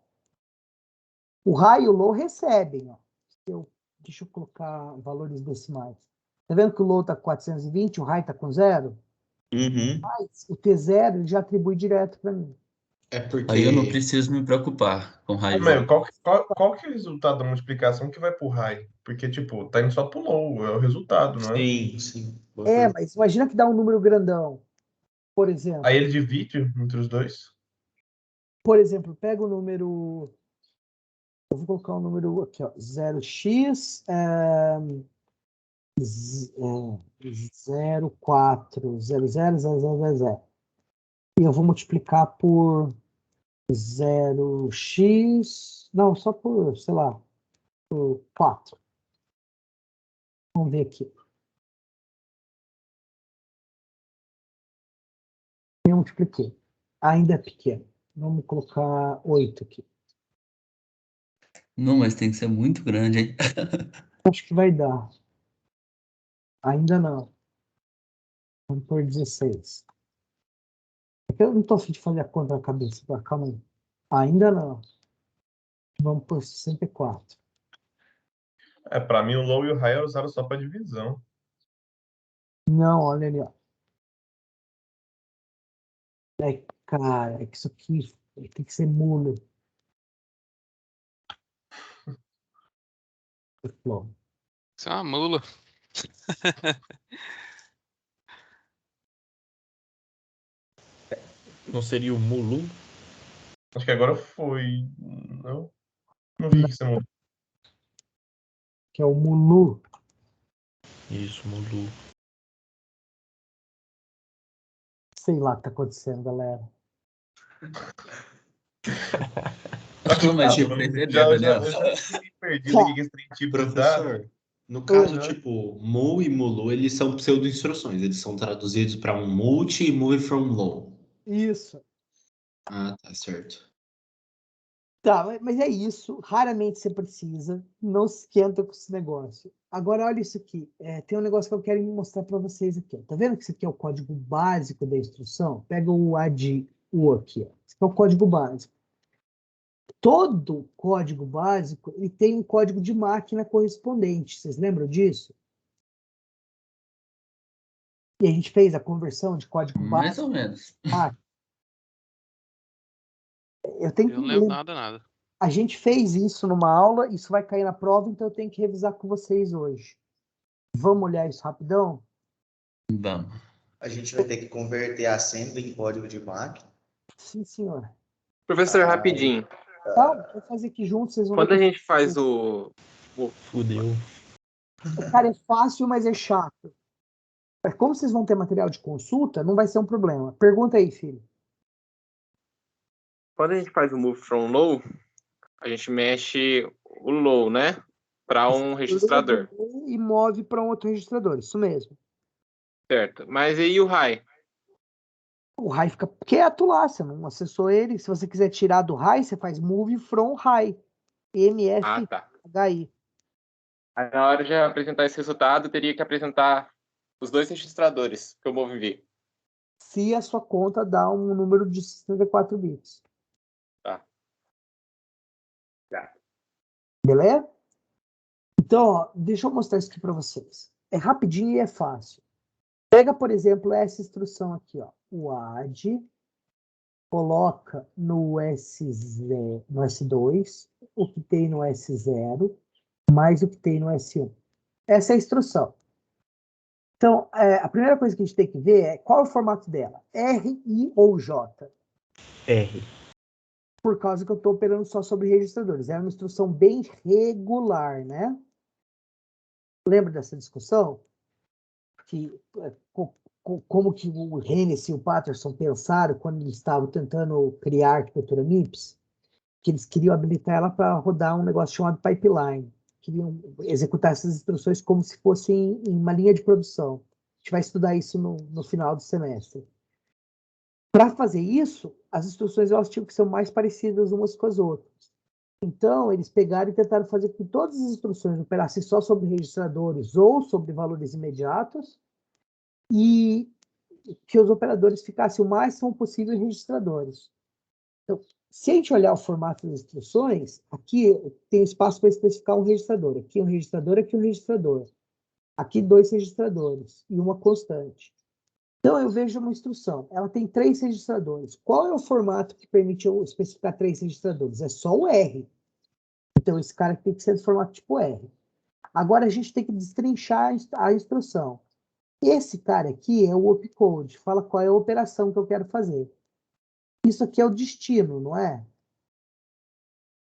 O high e o low recebem. Ó. Deixa eu colocar valores decimais. Tá vendo que o low está com 420, o high está com 0? Mas o T0 ele já atribui direto para mim. É Aí eu não porque. preciso me preocupar com Mas, raio. qual que é o resultado da multiplicação que vai pro high? Porque, tipo, tá indo só pro low, é o resultado, não é? Sim, sim. Boa É, pergunta. mas imagina que dá um número grandão. Por exemplo, Aí ele divide entre os dois. pega o número. Eu vou colocar o número aqui, ó. 0x 04 000000. E eu vou multiplicar por 0x. Não, só por, sei lá, por 4. Vamos ver aqui. Eu multipliquei. Ainda é pequeno. Vamos colocar 8 aqui. Não, mas tem que ser muito grande, hein? Acho que vai dar. Ainda não. Vamos por 16. Eu não estou afim de fazer a conta na cabeça. Tá? Calma aí. Ainda não. Vamos por 64. É, pra mim o low e o high é usado só pra divisão. Não, olha ali, ó. É, cara, é que isso aqui tem que ser mulo. Bom, Isso é uma mula. Não seria o Mulu? Acho que agora foi. Não, não vi que você mudou. que é o mulu. Isso, Mulu. Sei lá o que tá acontecendo, galera. Pô, mas deu Tá, pra entender, já, Daniel. eu já fiquei meio perdido aqui com esse tipo de dado. Professor, no caso, Aham. tipo, mu e mulu, eles são pseudo-instruções. Eles são traduzidos para um multi e move from low. Isso. Ah, tá certo. Tá, mas é isso. Raramente você precisa. Não se esquenta com esse negócio. Agora, olha isso aqui. Tem um negócio que eu quero mostrar para vocês aqui. Ó. Tá vendo que isso aqui é o código básico da instrução? Pega o ADU aqui. Ó. Esse aqui é o código básico. Todo código básico ele tem um código de máquina correspondente. Vocês lembram disso? E a gente fez a conversão de código Mais básico ou menos. para máquina. Eu tenho Eu que não lembro nada. A gente fez isso numa aula, isso vai cair na prova, então eu tenho que revisar com vocês hoje. Vamos olhar isso rapidão? Vamos. A gente vai ter que converter a assembly em código de máquina. Sim, senhor. Professor, Ah, rapidinho. Tá, vamos fazer aqui juntos, vocês vão ver Quando a que gente faz o. Fudeu. cara, é fácil, mas é chato. Mas como vocês vão ter material de consulta, não vai ser um problema. Pergunta aí, filho. Quando a gente faz o move from low, a gente mexe o low, né? Para um registrador. E move para um outro registrador, isso mesmo. Certo. Mas e o high? O high fica quieto lá, você não acessou ele. Se você quiser tirar do high, você faz move from high. Ah, MFHI. tá. Aí, na hora de apresentar esse resultado, teria que apresentar os dois registradores que eu movi. Se a sua conta dá um número de 64 bits. Tá. Beleza? Então, ó, deixa eu mostrar isso aqui para vocês. É rapidinho e é fácil. Pega, por exemplo, essa instrução aqui, ó. O add, coloca no S2 o que tem no S0 mais o que tem no S1. Essa é a instrução. Então, a primeira coisa que a gente tem que ver é qual é o formato dela. R, I ou J? R. Por causa que eu estou operando só sobre registradores. É uma instrução bem regular, né? Lembra dessa discussão? Que, como que o Hennessy e o Patterson pensaram quando eles estavam tentando criar a arquitetura MIPS? Que eles queriam habilitar ela para rodar um negócio chamado pipeline. Queriam executar essas instruções como se fossem em uma linha de produção. A gente vai estudar isso no final do semestre. Para fazer isso, as instruções elas tinham que ser mais parecidas umas com as outras. Então, eles pegaram e tentaram fazer com que todas as instruções operassem só sobre registradores ou sobre valores imediatos e que os operadores ficassem o máximo possível registradores. Então, se a gente olhar o formato das instruções, aqui tem espaço para especificar um registrador. Aqui um registrador, aqui um registrador. Aqui 2 registradores e uma constante. Então, eu vejo uma instrução. Ela tem 3 registradores. Qual é o formato que permite eu especificar 3 registradores? É só o R. Então, esse cara tem que ser do formato tipo R. Agora, a gente tem que destrinchar a instrução. Esse cara aqui é o opcode. Fala qual é a operação que eu quero fazer. Isso aqui é o destino, não é?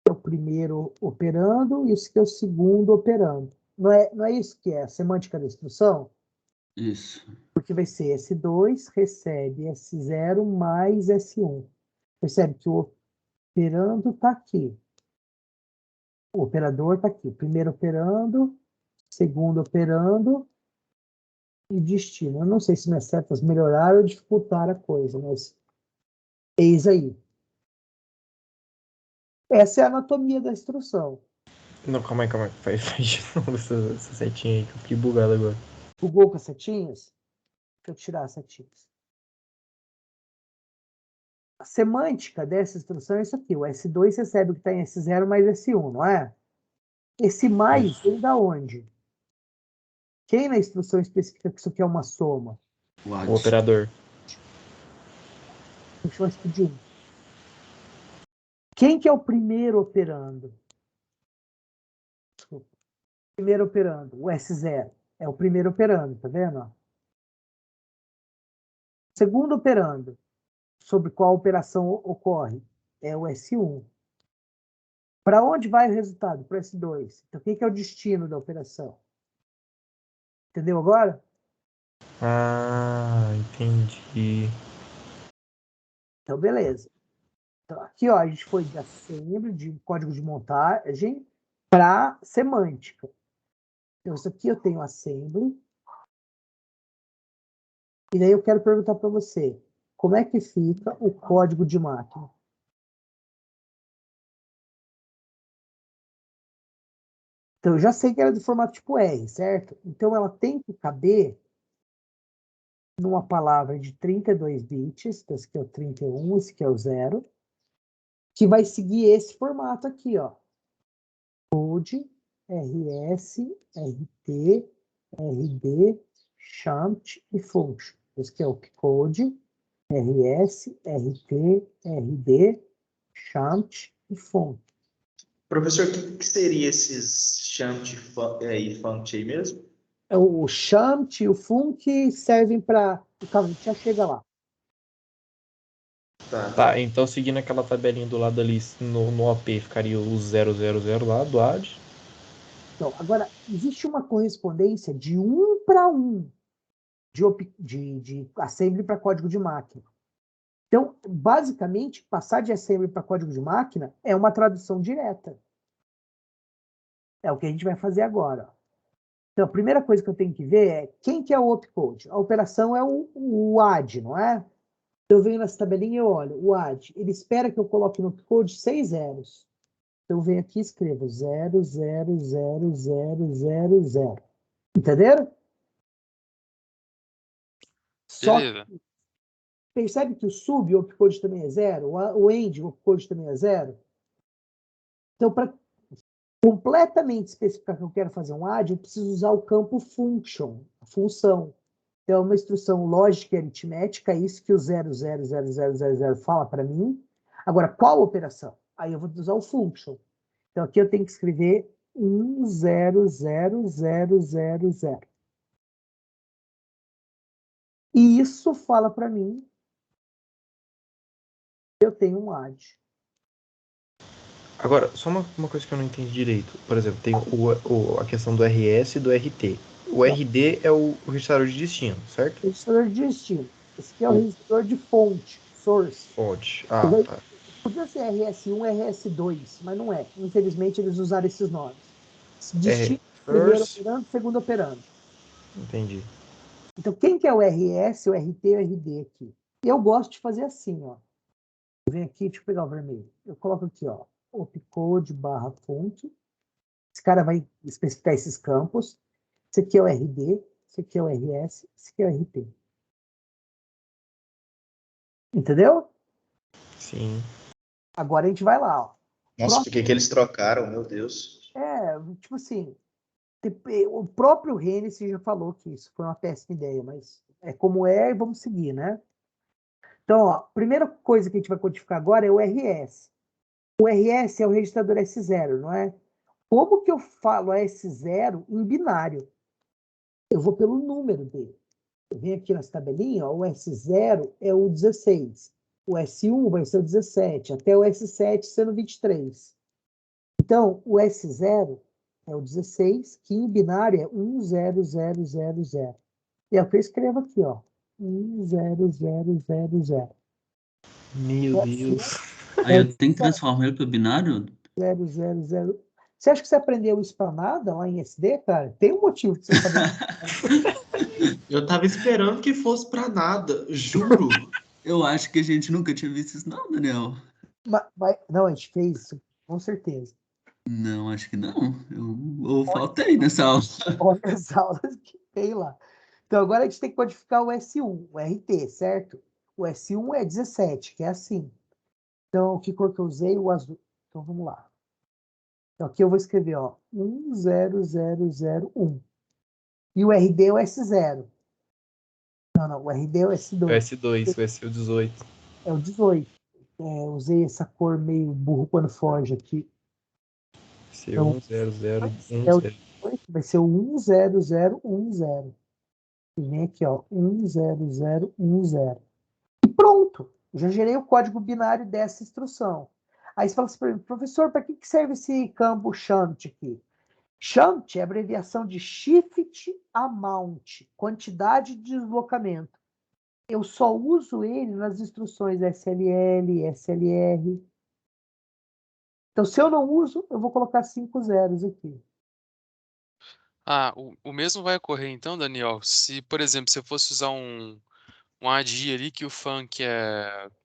É o primeiro operando e isso aqui é o segundo operando. Não é isso que é a semântica da instrução? Isso. Porque vai ser S2 recebe S0 mais S1. Percebe que o operando está aqui. O operador está aqui. Primeiro operando, segundo operando e destino. Eu não sei se minhas setas melhoraram ou dificultaram a coisa, mas eis aí. Essa é a anatomia da instrução. Não, calma aí. Faz de novo essa setinha aí que eu fiquei bugado agora. Bugou com as setinhas? Deixa eu tirar as setinhas. A semântica dessa instrução é isso aqui. O S2 recebe o que está em S0 mais S1, não é? Esse mais Isso. vem da onde? Quem na instrução especifica que isso aqui é uma soma? O O Adson. operador. Deixa eu pedir. Quem que é o primeiro operando? Desculpa. Primeiro operando, o S0. É o primeiro operando, tá vendo? Segundo operando, sobre qual operação ocorre? É o S1. Para onde vai o resultado? Para o S2. Então, o que é o destino da operação? Entendeu agora? Ah, entendi. Então, beleza. Então, aqui, ó, a gente foi de assembly, de código de montagem, para semântica. Então, isso aqui eu tenho assembly. E daí eu quero perguntar para você, como é que fica o código de máquina? Então, eu já sei que era do formato tipo R, certo? Então, ela tem que caber numa palavra de 32 bits, então esse aqui é o 31, esse aqui é o 0, que vai seguir esse formato aqui, ó. Code, RS, RT, RD, shunt e function. Esse aqui é o opcode, RS, RT, RD, shunt e function. Professor, o que seria esses shunt e funct aí mesmo? O shunt e o func servem para... Calma, a gente já chega lá. Tá, então seguindo aquela tabelinha do lado ali, no OP ficaria o 000 lá do AD. Então, agora, existe uma correspondência de 1 para 1 de assembly para código de máquina. Então, basicamente, passar de assembly para código de máquina é uma tradução direta. É o que a gente vai fazer agora. Então, a primeira coisa que eu tenho que ver é quem que é o opcode. A operação é o AD, não é? Eu venho nessa tabelinha e eu olho. O AD, ele espera que eu coloque no opcode 6 zeros. Então, eu venho aqui e escrevo 0, 0, 0, 0, 0, 0. Entenderam? Só Beleza. que percebe que o sub, o opcode também é 0? O end, o opcode também é 0? Então, para completamente especificar que eu quero fazer um AD, eu preciso usar o campo function, a função. Então, é uma instrução lógica e aritmética, é isso que o 0000000 fala para mim. Agora, qual operação? Aí eu vou usar o function. Então, aqui eu tenho que escrever 100000. E isso fala para mim que eu tenho um AD. Agora, só uma coisa que eu não entendi direito. Por exemplo, tem a questão do RS e do RT. O RD é o registrador de destino, certo? Registrador de destino. Esse aqui é o registrador de fonte, source. Fonte. Tá. Podia ser RS1, RS2, mas não é. Infelizmente, eles usaram esses nomes. Destino, primeiro Source. operando, segundo operando. Entendi. Então, quem que é o RS, o RT e o RD aqui? Eu gosto de fazer assim, ó. Vem aqui, deixa eu pegar o vermelho. Eu coloco aqui, ó, opcode barra fonte. Esse cara vai especificar esses campos. Esse aqui é o RD, esse aqui é o RS, esse aqui é o RT. Entendeu? Sim. Agora a gente vai lá, ó. Nossa, por que eles trocaram? Meu Deus. Tipo assim, o próprio Hennessy já falou que isso foi uma péssima ideia, mas é como é e vamos seguir, né? Então, ó, a primeira coisa que a gente vai codificar agora é o RS. O RS é o registrador S0, não é? Como que eu falo S0 em binário? Eu vou pelo número dele. Eu venho aqui nessa tabelinha, ó, o S0 é o 16. O S1 vai ser o 17, até o S7 sendo 23. Então, o S0 é o 16, que em binário é 10000. E é o que eu escrevo aqui, ó. 10000. Meu Assim, Deus. Aí eu tenho que transformar ele para binário? 000. Você acha que você aprendeu isso para nada lá em SD, cara? Tem um motivo que você sabe. Eu tava esperando que fosse pra nada, juro. Eu acho que a gente nunca tinha visto isso, não, Daniel. Não, a gente fez isso, com certeza. Não, acho que não. Eu faltei nessa aula. Olha as aulas que tem lá. Então, agora a gente tem que codificar o S1, o RT, certo? O S1 é 17, que é assim. Então, que cor que eu usei? O azul. Então, vamos lá. Então, aqui eu vou escrever, ó, 10001. E o RD é o S0. Não, o RD é o O S2. S2, o S18. É o 18. Usei essa cor meio burro quando foge aqui. Então, é o 18, vai ser o 10010. E vem aqui, ó, 10010. E pronto! Já gerei o código binário dessa instrução. Aí você fala assim para mim, professor, para que serve esse campo shunt aqui? Shunt é a abreviação de Shift Amount, quantidade de deslocamento. Eu só uso ele nas instruções SLL, SLR. Então, se eu não uso, eu vou colocar 5 zeros aqui. Ah, o mesmo vai ocorrer então, Daniel, se, por exemplo, se eu fosse usar um ADI ali que o funk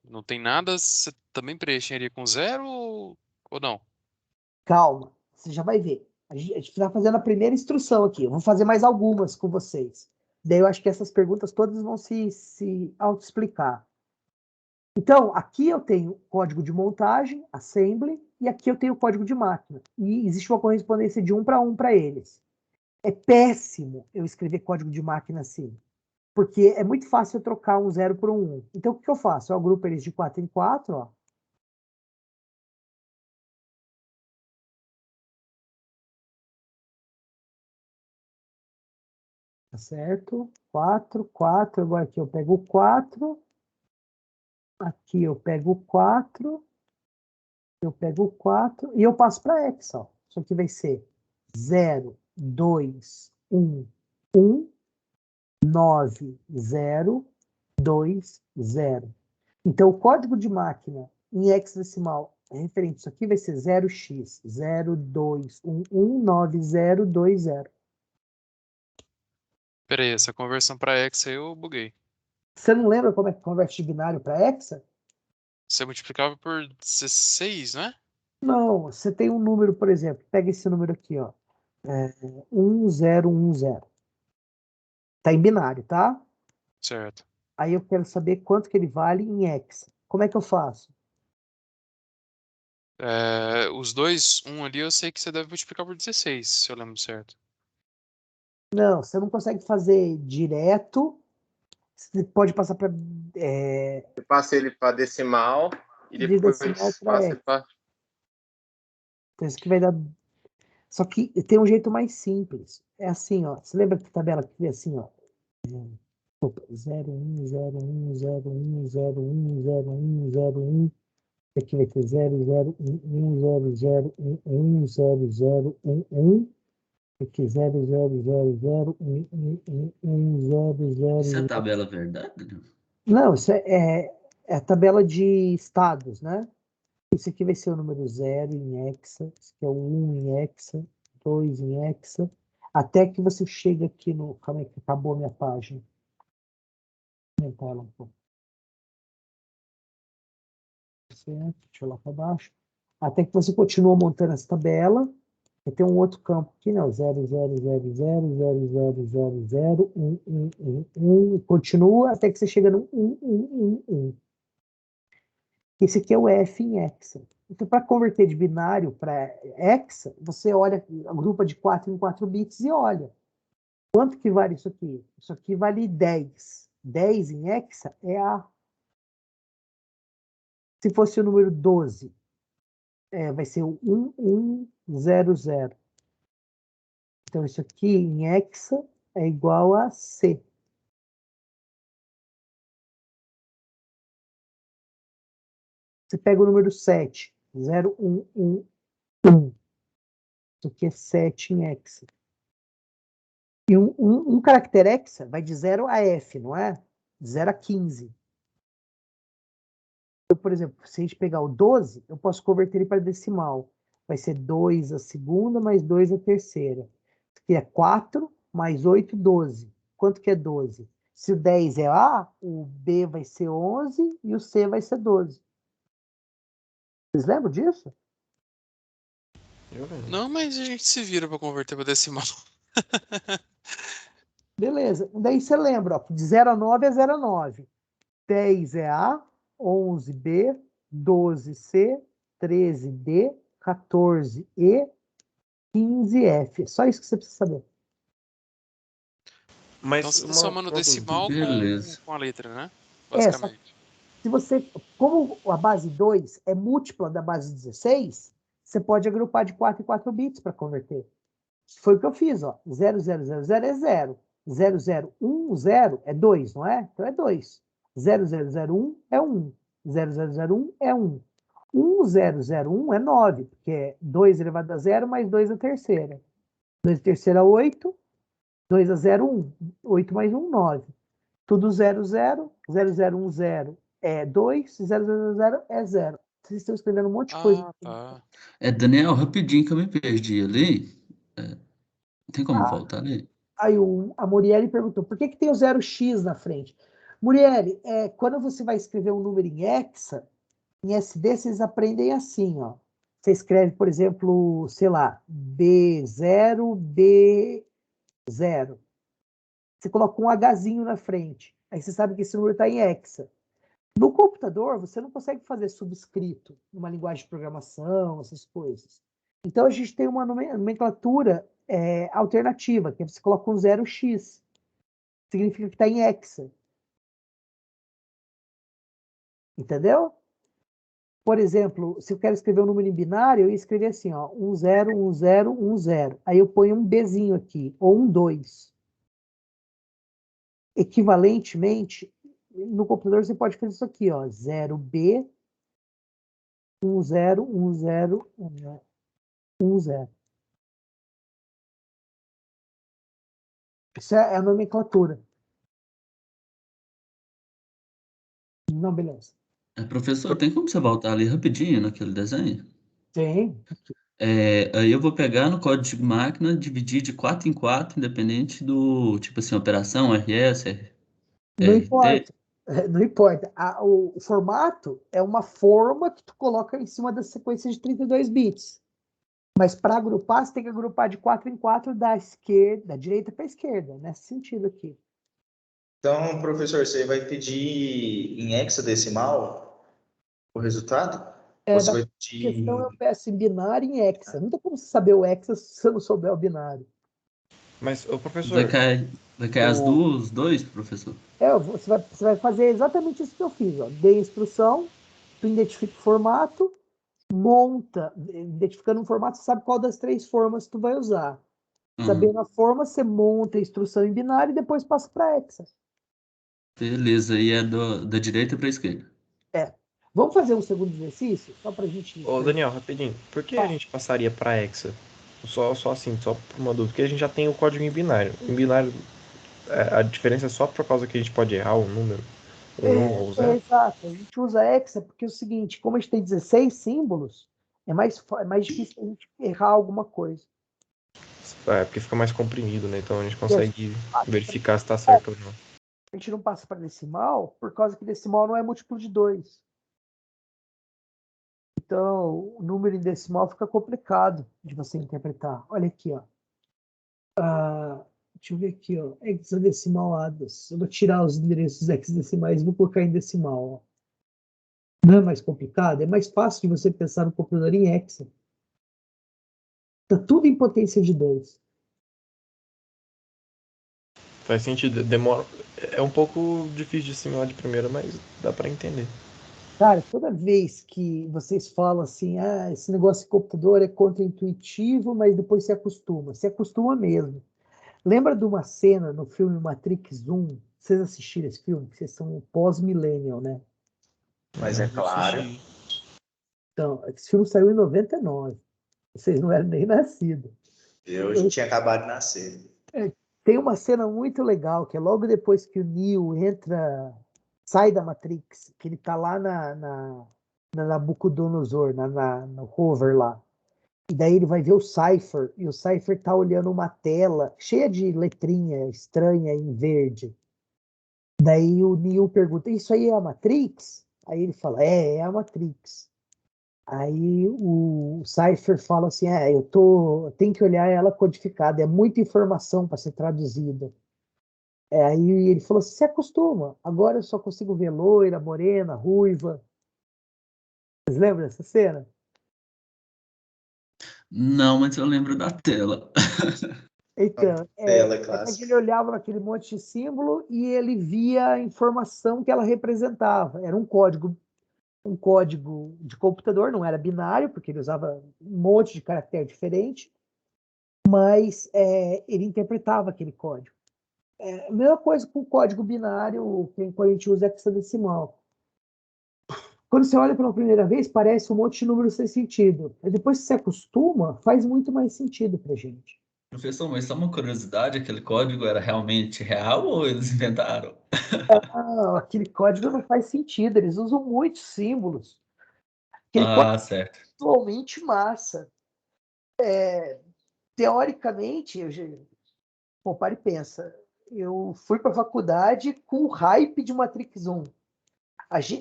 não tem nada, você também preencheria com zero ou não? Calma, você já vai ver. A gente está fazendo a primeira instrução aqui. Eu vou fazer mais algumas com vocês. Daí eu acho que essas perguntas todas vão se auto-explicar. Então, aqui eu tenho código de montagem, assembly, e aqui eu tenho código de máquina. E existe uma correspondência de 1 para eles. É péssimo eu escrever código de máquina assim, porque é muito fácil eu trocar um 0 por um 1. Então, o que eu faço? Eu agrupo eles de 4 em 4, ó. Tá certo? 4, 4. Agora aqui eu pego o 4. Aqui eu pego o 4. Eu pego o 4 e eu passo para Excel. Isso aqui vai ser 0, 2, 1, 1, 9, 0, 2, 0. Então, o código de máquina em hexadecimal referente a isso aqui vai ser 0x, 0, 2, 1, 1, 9, 0, 2, 0. Pera aí, essa conversão para hexa eu buguei. Você não lembra como é que converte de binário para hexa? Você multiplicava por 16, né? Não, você tem um número, por exemplo, pega esse número aqui, ó. 1010. Tá em binário, tá? Certo. Aí eu quero saber quanto que ele vale em hexa. Como é que eu faço? Os dois, um ali, eu sei que você deve multiplicar por 16, se eu lembro certo. Não, você não consegue fazer direto. Você pode passar para Eu passo ele para decimal e de depois decimal para passo ele hexa. para. Então, isso que vai dar. Só que tem um jeito mais simples. É assim, ó. Você lembra que tabela que é assim, ó? 0, 1, 0, 1, 0, 1, 0, 1, 0, 1, 0, 1. Aqui vai ter 0, 0, 1, 1, 0, 0, 1, 1, 0, 0, 1, 1. Aqui 0, 0, 0, 0, 1, 1, 1, 1, 0, 0, Isso é 0. tabela verdade, Daniel? Não, isso é a tabela de estados, né? Isso aqui vai ser o número 0 em hexa, isso aqui é o 1 em hexa, 2 em hexa, até que você chega aqui no... Calma aí que acabou a minha página. Vou aumentar ela um pouco. Certo, deixa eu lá para baixo. Até que você continua montando essa tabela. E tem um outro campo aqui, né? 0, 0, 0, 0, 0, 0, 0, 0, 1, 1, 1, 1. Continua até que você chega no 1, 1, 1, 1. Esse aqui é o F em hexa. Então, para converter de binário para hexa, você olha, agrupa de 4 em 4 bits e olha. Quanto que vale isso aqui? Isso aqui vale 10. 10 em hexa é A. Se fosse o número 12, vai ser o 1100. Então, isso aqui em hexa é igual a C. Você pega o número 7, 0111. Isso aqui é 7 em hexa. E um caractere hexa vai de 0 a F, não é? De 0 a 15. Então, por exemplo, se a gente pegar o 12, eu posso converter ele para decimal. Vai ser 2 a segunda mais 2 a terceira. Isso aqui é 4 mais 8, 12. Quanto que é 12? Se o 10 é A, o B vai ser 11 e o C vai ser 12. Vocês lembram disso? Não, mas a gente se vira para converter para decimal. Beleza. Daí você lembra, ó, de 0 a 9 é 0 a 9. 10 é A, 11 B, 12 C, 13 D, 14 E, 15 F. É só isso que você precisa saber. Mas Então você está uma somando decimal Beleza. com a letra, né? Só Basicamente. se você, como a base 2 é múltipla da base 16, você pode agrupar de 4 em 4 bits para converter. Foi o que eu fiz, ó. 0000 é 0. 0010 é 2, não é? Então é 2. 0001 é 1. 0001 é 1. 1001 é 9, porque é 2 elevado a 0 mais 2 a terceira. 2 a terceira é 8. 2 a 0, 1. 8 mais 1, 9. Tudo 00. 0010 é 2. 000 é 0. Vocês estão escrevendo um monte de coisa. Ah, tá. Daniel, rapidinho que eu me perdi ali. Tem como Ah, voltar ali? aí a Murielle perguntou, por que tem o 0x na frente? Murielle, quando você vai escrever um número em hexa, em SD vocês aprendem assim, ó. Você escreve, por exemplo, sei lá, B0, B0. Você coloca um Hzinho na frente. Aí você sabe que esse número está em hexa. No computador, você não consegue fazer subscrito numa linguagem de programação, essas coisas. Então, a gente tem uma nomenclatura alternativa, que você coloca um 0x. Significa que está em hexa. Entendeu? Por exemplo, se eu quero escrever um número em binário, eu ia escrever assim, ó, 101010. Aí eu ponho um Bzinho aqui, ou um 2. Equivalentemente, no computador você pode fazer isso aqui, ó, 0B, 101010. Isso é a nomenclatura. Não, beleza. Professor, tem como você voltar ali rapidinho naquele desenho? Tem. Aí eu vou pegar no código de máquina, dividir de 4 em 4, independente do, tipo assim, operação, RS, Não RT. importa. Não importa. O formato é uma forma que tu coloca em cima da sequência de 32 bits. Mas para agrupar, você tem que agrupar de 4 em 4 da direita para a esquerda, nesse sentido aqui. Então, professor, você vai pedir em hexadecimal o resultado? Ou você Da vai questão eu pedir... peço em binário e em hexa. Não tem como você saber o hexa se você não souber o binário. Mas, ô, Vai professor, cair, vai cair o... os dois, professor? Você vai fazer exatamente isso que eu fiz. Ó. Dei a instrução, tu identifica o formato, monta, identificando um formato, você sabe qual das 3 formas tu vai usar. Sabendo a forma, você monta a instrução em binário e depois passa para hexa. Beleza, aí é da direita para a esquerda. Vamos fazer um segundo exercício? Só para a gente. Ô, Daniel, rapidinho. Por que a gente passaria para hexa? Só assim, só por uma dúvida. Porque a gente já tem o código em binário. Em binário, a diferença é só por causa que a gente pode errar o número. Um ou zero. Exato. A gente usa hexa porque é o seguinte, como a gente tem 16 símbolos, é mais difícil a gente errar alguma coisa. Porque fica mais comprimido, né? Então a gente E consegue verificar se está certo ou não. a gente não passa para decimal por causa que decimal não é múltiplo de 2. Então, o número em decimal fica complicado de você interpretar. Olha aqui, ó. Deixa eu ver aqui, ó. Hexadecimal ADAS. Eu vou tirar os endereços hexadecimais e vou colocar em decimal. Ó. Não é mais complicado? É mais fácil de você pensar no computador em hexa. Está tudo em potência de 2. Faz sentido. Demora. É um pouco difícil de assimilar de primeira, mas dá pra entender. Cara, toda vez que vocês falam assim, esse negócio de computador é contra-intuitivo, mas depois se acostuma mesmo. Lembra de uma cena no filme Matrix 1? Vocês assistiram esse filme? Vocês são pós-millennial, né? Mas é Eu claro. assisti. Então, esse filme saiu em 99. Vocês não eram nem nascidos. Eu já tinha acabado de nascer. Tem uma cena muito legal, que é logo depois que o Neo sai da Matrix, que ele tá lá na Nabucodonosor, no Hover lá. E daí ele vai ver o Cypher, e o Cypher tá olhando uma tela cheia de letrinha estranha em verde. Daí o Neo pergunta, isso aí é a Matrix? Aí ele fala, é a Matrix. Aí o Cypher fala assim, tenho que olhar ela codificada, é muita informação para ser traduzida. Aí ele falou assim, se acostuma, agora eu só consigo ver loira, morena, ruiva. Vocês lembram dessa cena? Não, mas eu lembro da tela. Então, Tela mas clássica. ele olhava naquele monte de símbolo e ele via a informação que ela representava. Era um código de computador, não era binário, porque ele usava um monte de caractere diferente, mas ele interpretava aquele código. A mesma coisa com o código binário, quando a gente usa hexadecimal. Quando você olha pela primeira vez, parece um monte de número sem sentido. Mas depois que você acostuma, faz muito mais sentido pra gente. Professor, mas só uma curiosidade, aquele código era realmente real ou eles inventaram? Aquele código não faz sentido, eles usam muitos símbolos. Aquele código Ah, certo. é atualmente massa. Teoricamente, pô, para e pensa. Eu fui para a faculdade com o hype de Matrix 1.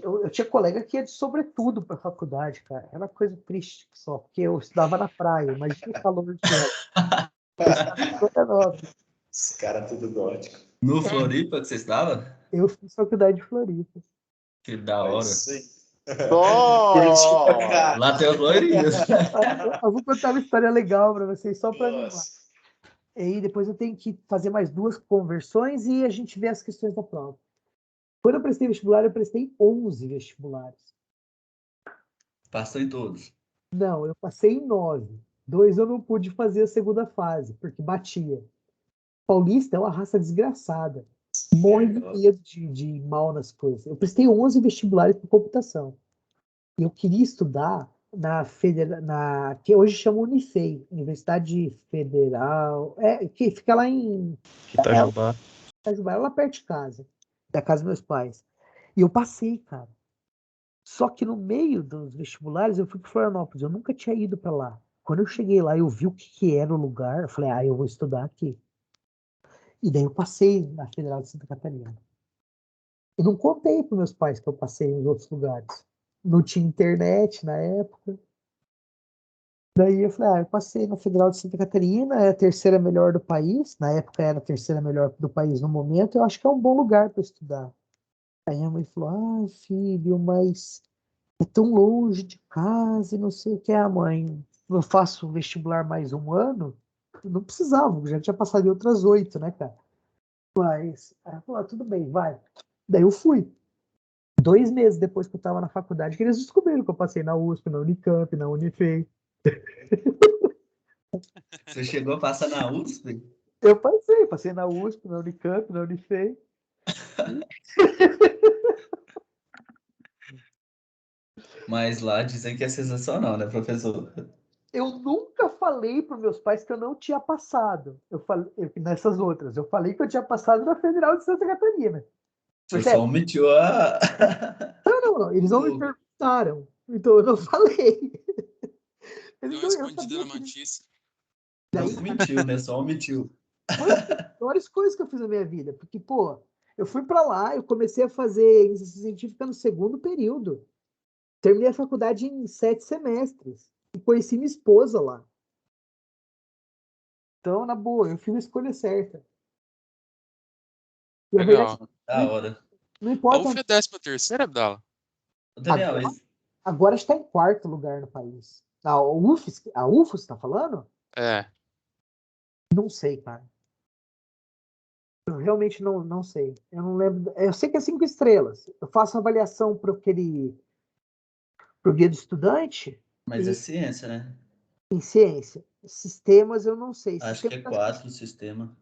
Eu tinha colega que ia de sobretudo para a faculdade, cara. Era uma coisa triste só, porque eu estudava na praia. Imagina o calor que era. Eu estudava em Florianópolis. Os caras tudo gótico. No Floripa que você estava? Eu fiz faculdade de Floripa. Que da Olha hora. isso aí. Nossa! Lá tem as loirinhas. Eu vou contar uma história legal para vocês, só para animar. Nossa. E aí depois eu tenho que fazer mais 2 conversões e a gente vê as questões da prova. Quando eu prestei vestibular, eu prestei 11 vestibulares. Passou em todos. Não, eu passei em 9. 2 eu não pude fazer a segunda fase, porque batia. Paulista é uma raça desgraçada. Morre de medo de mal nas coisas. Eu prestei 11 vestibulares por computação. E eu queria estudar que hoje chama Unifei, Universidade Federal, que fica lá em Itajubá. Itajubá, lá perto de casa, da casa dos meus pais. E eu passei, cara. Só que no meio dos vestibulares eu fui para Florianópolis, eu nunca tinha ido para lá. Quando eu cheguei lá, eu vi o que era o lugar, eu falei, eu vou estudar aqui. E daí eu passei na Federal de Santa Catarina. Eu não contei para meus pais que eu passei nos outros lugares. Não tinha internet na época. Daí eu falei, eu passei na Federal de Santa Catarina, é a terceira melhor do país. Na época era a terceira melhor do país no momento. Eu acho que é um bom lugar para estudar. Aí a mãe falou, filho, mas é tão longe de casa e não sei o que. Mãe, eu faço vestibular mais um ano? Eu não precisava, já tinha passado em outras 8, né, cara? Mas, ela falou, tudo bem, vai. Daí eu fui. 2 meses depois que eu estava na faculdade, que eles descobriram que eu passei na USP, na Unicamp, na Unifei. Você chegou a passar na USP? Eu passei na USP, na Unicamp, na Unifei. Mas lá dizem que é sensacional, né, professor? Eu nunca falei para meus pais que eu não tinha passado. Nessas outras. Eu falei que eu tinha passado na Federal de Santa Catarina. Você só omitiu a. Não, eles não me perguntaram. Então eu não falei. Deu uma Eu escondida sabia na que mantice. Não mentiu, né? Só omitiu. foi uma das piores coisas que eu fiz na minha vida. Porque, pô, eu fui para lá, eu comecei a fazer iniciação científica no segundo período. Terminei a faculdade em 7 semestres. E conheci minha esposa lá. Então, na boa, eu fiz a escolha certa. E a verdade, Legal. Da hora. não A importa. UF é 13ª, Abdala? Ô, Daniel, Agora está em 4º lugar no país. A UFOS está falando? É. Não sei, cara. Eu realmente não sei. Eu não lembro. Eu sei que é 5 estrelas. Eu faço avaliação para o guia do estudante. Mas é ciência, né? Em ciência. Sistemas eu não sei. Acho que é 4 o sistema.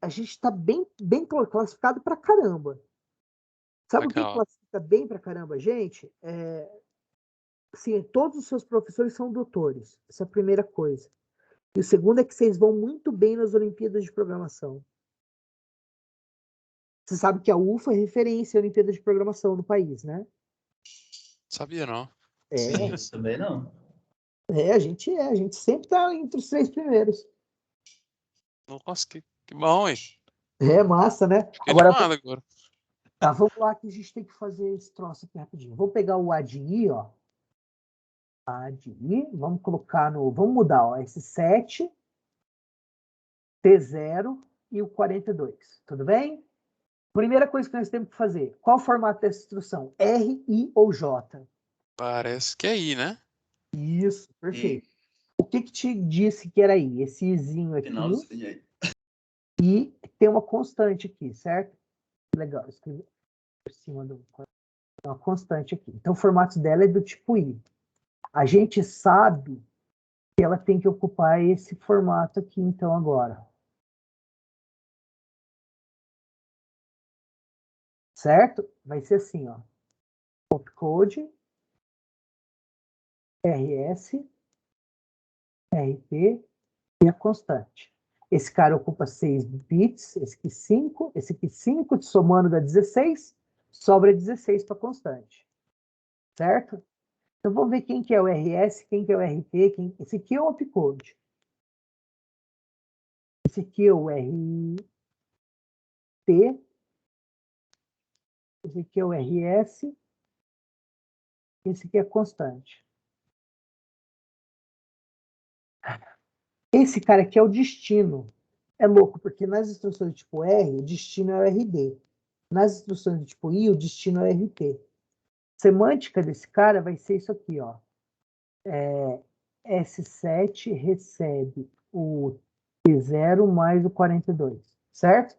A gente está bem classificado para caramba. Sabe o que Legal. classifica bem para caramba, gente? Sim, todos os seus professores são doutores. Essa é a primeira coisa. E o segundo é que vocês vão muito bem nas Olimpíadas de Programação. Você sabe que a UFA é referência à Olimpíada de Programação no país, né? Sabia não. Sim. Também não. A gente sempre está entre os 3 primeiros. Nossa, que bom, hein? É massa, né? Fiquei Agora, animado agora. tá, vamos lá que a gente tem que fazer esse troço aqui rapidinho. Vamos pegar o ADI, ó. ADI, vamos colocar no. Vamos mudar, ó. Esse 7, T0 e o 42. Tudo bem? Primeira coisa que nós temos que fazer. Qual o formato dessa instrução? R, I ou J? Parece que é aí, né? Isso, perfeito. O que te disse que era I? Esse Izinho aqui. Finalzinho aí. E tem uma constante aqui, certo? Legal, escrevi por cima do. Uma constante aqui. Então, o formato dela é do tipo I. A gente sabe que ela tem que ocupar esse formato aqui, então, agora. Certo? Vai ser assim, ó. Opcode, RS, RP e a constante. Esse cara ocupa 6 bits, esse aqui 5, esse aqui 5, somando dá 16, sobra 16 para constante. Certo? Então, vamos ver quem que é o RS, quem que é o RP, esse aqui é o opcode. Esse aqui é o RT, esse aqui é o RS, esse aqui é constante. Esse cara aqui é o destino. É louco, porque nas instruções do tipo R, o destino é o RD. Nas instruções do tipo I, o destino é o RT. Semântica desse cara vai ser isso aqui, ó. S7 recebe o T0 mais o 42, certo?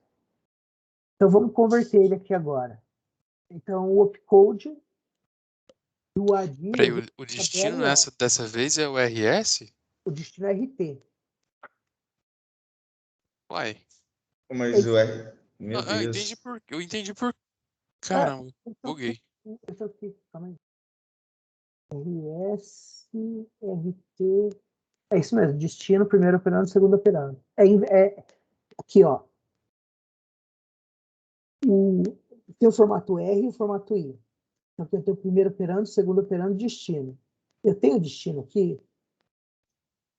Então vamos converter ele aqui agora. Então o opcode do ADI... Peraí, o destino dessa vez é o RS? O destino é RT. Uai. Mas o R. Meu Deus. Eu entendi por. Caramba, buguei. Esse aqui, calma aí. RS, RT. É isso mesmo, destino, primeiro operando, segundo operando. Aqui, ó. Tem o formato R e o formato I. Então, eu tenho o primeiro operando, segundo operando, destino. Eu tenho destino aqui?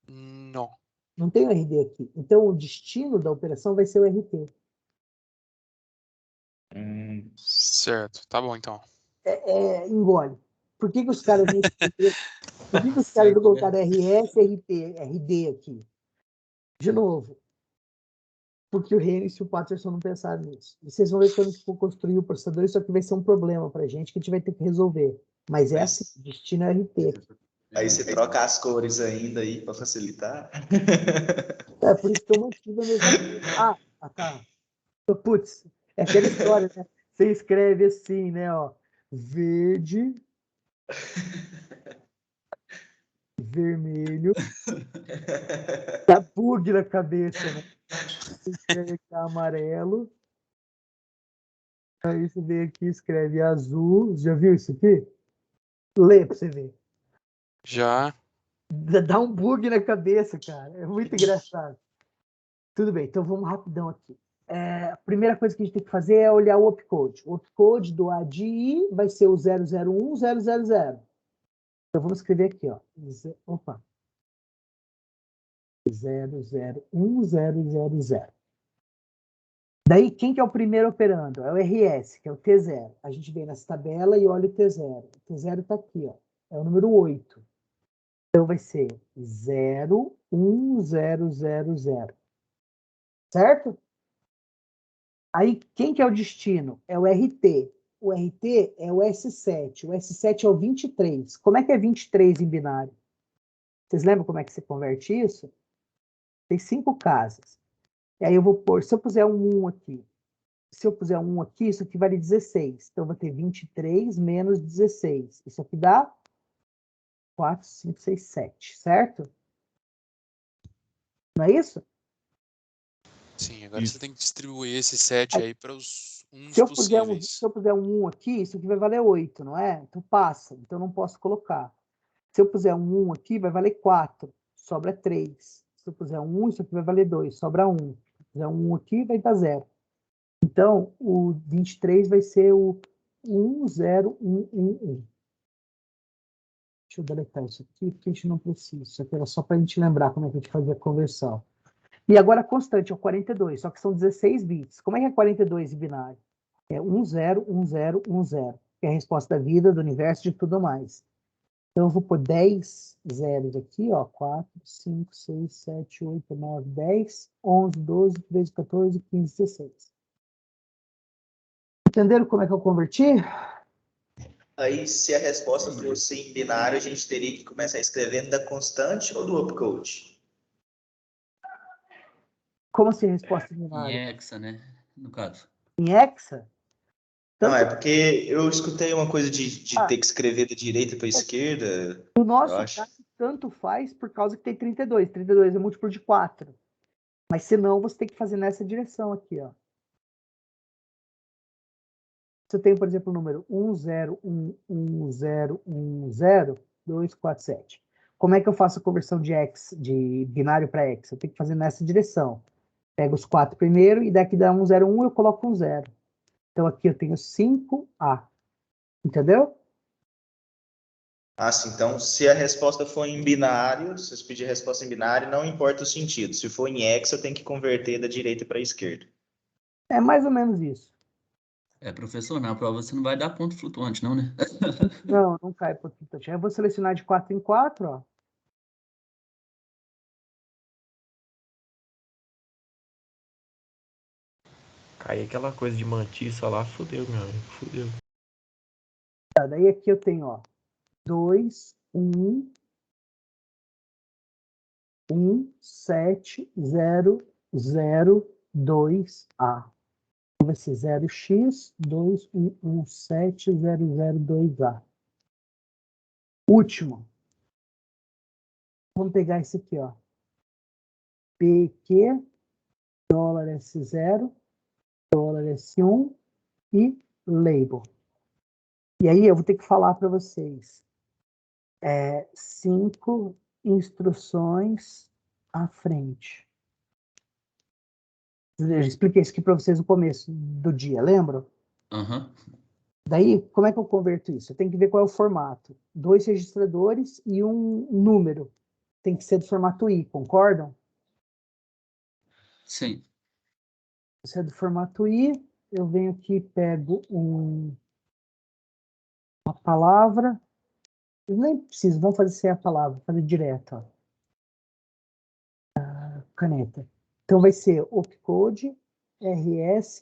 Não. Não tenho RD aqui. Então, o destino da operação vai ser o RT. Certo, tá bom então. Engole. Por que os caras não Por que os caras não colocaram RS, RT, RD aqui? De novo. Porque o Renis e o Patterson não pensaram nisso. E vocês vão ver quando a gente for construir o processador, isso aqui vai ser um problema pra gente que a gente vai ter que resolver. Mas é assim, destino é RT. Aí você troca as cores ainda aí para facilitar. É por isso que eu mantive a mesma coisa. Tá. Putz, é aquela história, né? Você escreve assim, né? Ó, verde, vermelho, dá bug na cabeça, né? Você escreve aqui amarelo, aí você vem aqui e escreve azul. Já viu isso aqui? Lê pra você ver. Já. Dá um bug na cabeça, cara. É muito engraçado. Tudo bem, então vamos rapidão aqui. A primeira coisa que a gente tem que fazer é olhar o opcode. O opcode do ADI vai ser o 001000. Então vamos escrever aqui, ó. 001000. Daí, quem que é o primeiro operando? É o RS, que é o T0. A gente vem nessa tabela e olha o T0. O T0 está aqui, ó. É o número 8. Então vai ser 01000. Certo? Aí, quem que é o destino? É o RT. O RT é o S7. O S7 é o 23. Como é que é 23 em binário? Vocês lembram como é que se converte isso? Tem 5 casas. E aí eu vou pôr, se eu puser um 1 aqui, isso aqui vale 16. Então, eu vou ter 23 menos 16. Isso aqui dá 4, 5, 6, 7, certo? Não é isso? Sim, agora Isso. você tem que distribuir esse 7 aí para os uns Se eu puser possíveis. um 1 aqui, isso aqui vai valer 8, não é? Então passa, então não posso colocar. Se eu puser um 1 aqui, vai valer 4, sobra 3. Se eu puser um 1, isso aqui vai valer 2, sobra 1. Se eu puser um 1 aqui, vai dar 0. Então, o 23 vai ser o 10111. Deixa eu deletar isso aqui, porque a gente não precisa. Isso aqui era só para a gente lembrar como é que a gente fazia a conversão. E agora a constante é o 42, só que são 16 bits. Como é que é 42 em binário? É 101010, que é a resposta da vida, do universo, de tudo mais. Então eu vou pôr 10 zeros aqui, ó, 4, 5, 6, 7, 8, 9, 10, 11, 12, 13, 14, 15, 16. Entenderam como é que eu converti? Aí, se a resposta fosse em binário, a gente teria que começar escrevendo da constante ou do opcode? Como assim resposta em Em binário? hexa, né? No caso. Em hexa? Não, Tanto é porque eu escutei uma coisa de Ah. ter que escrever da direita para a esquerda. no Eu nosso acho. caso, tanto faz por causa que tem 32. 32 é múltiplo de 4. Mas se não, você tem que fazer nessa direção aqui, ó. Se eu tenho, por exemplo, o número 10110102447. Como é que eu faço a conversão de binário para hex? Eu tenho que fazer nessa direção. Pego os 4 primeiro e daqui dá 101 eu coloco um 0. Então aqui eu tenho 5A. Entendeu? Ah, sim. Então, se a resposta for em binário, se você pedir a resposta em binário, não importa o sentido. Se for em hexa, eu tenho que converter da direita para a esquerda. É mais ou menos isso. É, professor, na prova você não vai dar ponto flutuante, não, né? Não, não cai por flutuante. Eu vou selecionar de 4 em 4, ó. Cai aquela coisa de mantiça lá, fudeu, meu amigo, fudeu. Daí aqui eu tenho, ó, 2, 1, 1, 7, 0, 0, 2A. Vai ser 0x, 2, 1, 1, 7, 0, 0, 2A. Último. Vamos pegar esse aqui, ó. PQ, dólar S0, dólar S1 e label. E aí eu vou ter que falar para vocês 5 instruções à frente. Eu expliquei isso aqui para vocês no começo do dia, lembram? Aham. Daí, como é que eu converto isso? Eu tenho que ver qual é o formato. 2 registradores e um número. Tem que ser do formato I, concordam? Sim. Se é do formato I, eu venho aqui, pego uma palavra. Eu nem preciso, vamos fazer sem a palavra, fazer direto. Ó. Caneta. Então vai ser opcode, rs,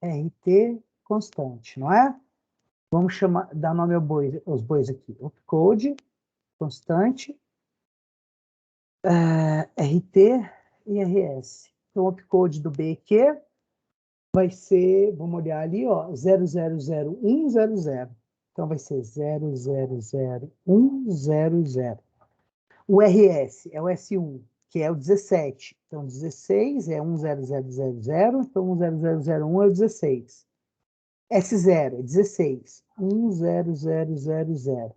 rt, constante, não é? Vamos dar nome aos bois aqui. Opcode, constante, rt e rs. Então, o opcode do BQ vai ser, vamos olhar ali, ó, 000100. Então, vai ser 0000100. O RS é o S1, que é o 17. Então, 16 é 10000, então 10001 é o 16. S0 é 16, 10000.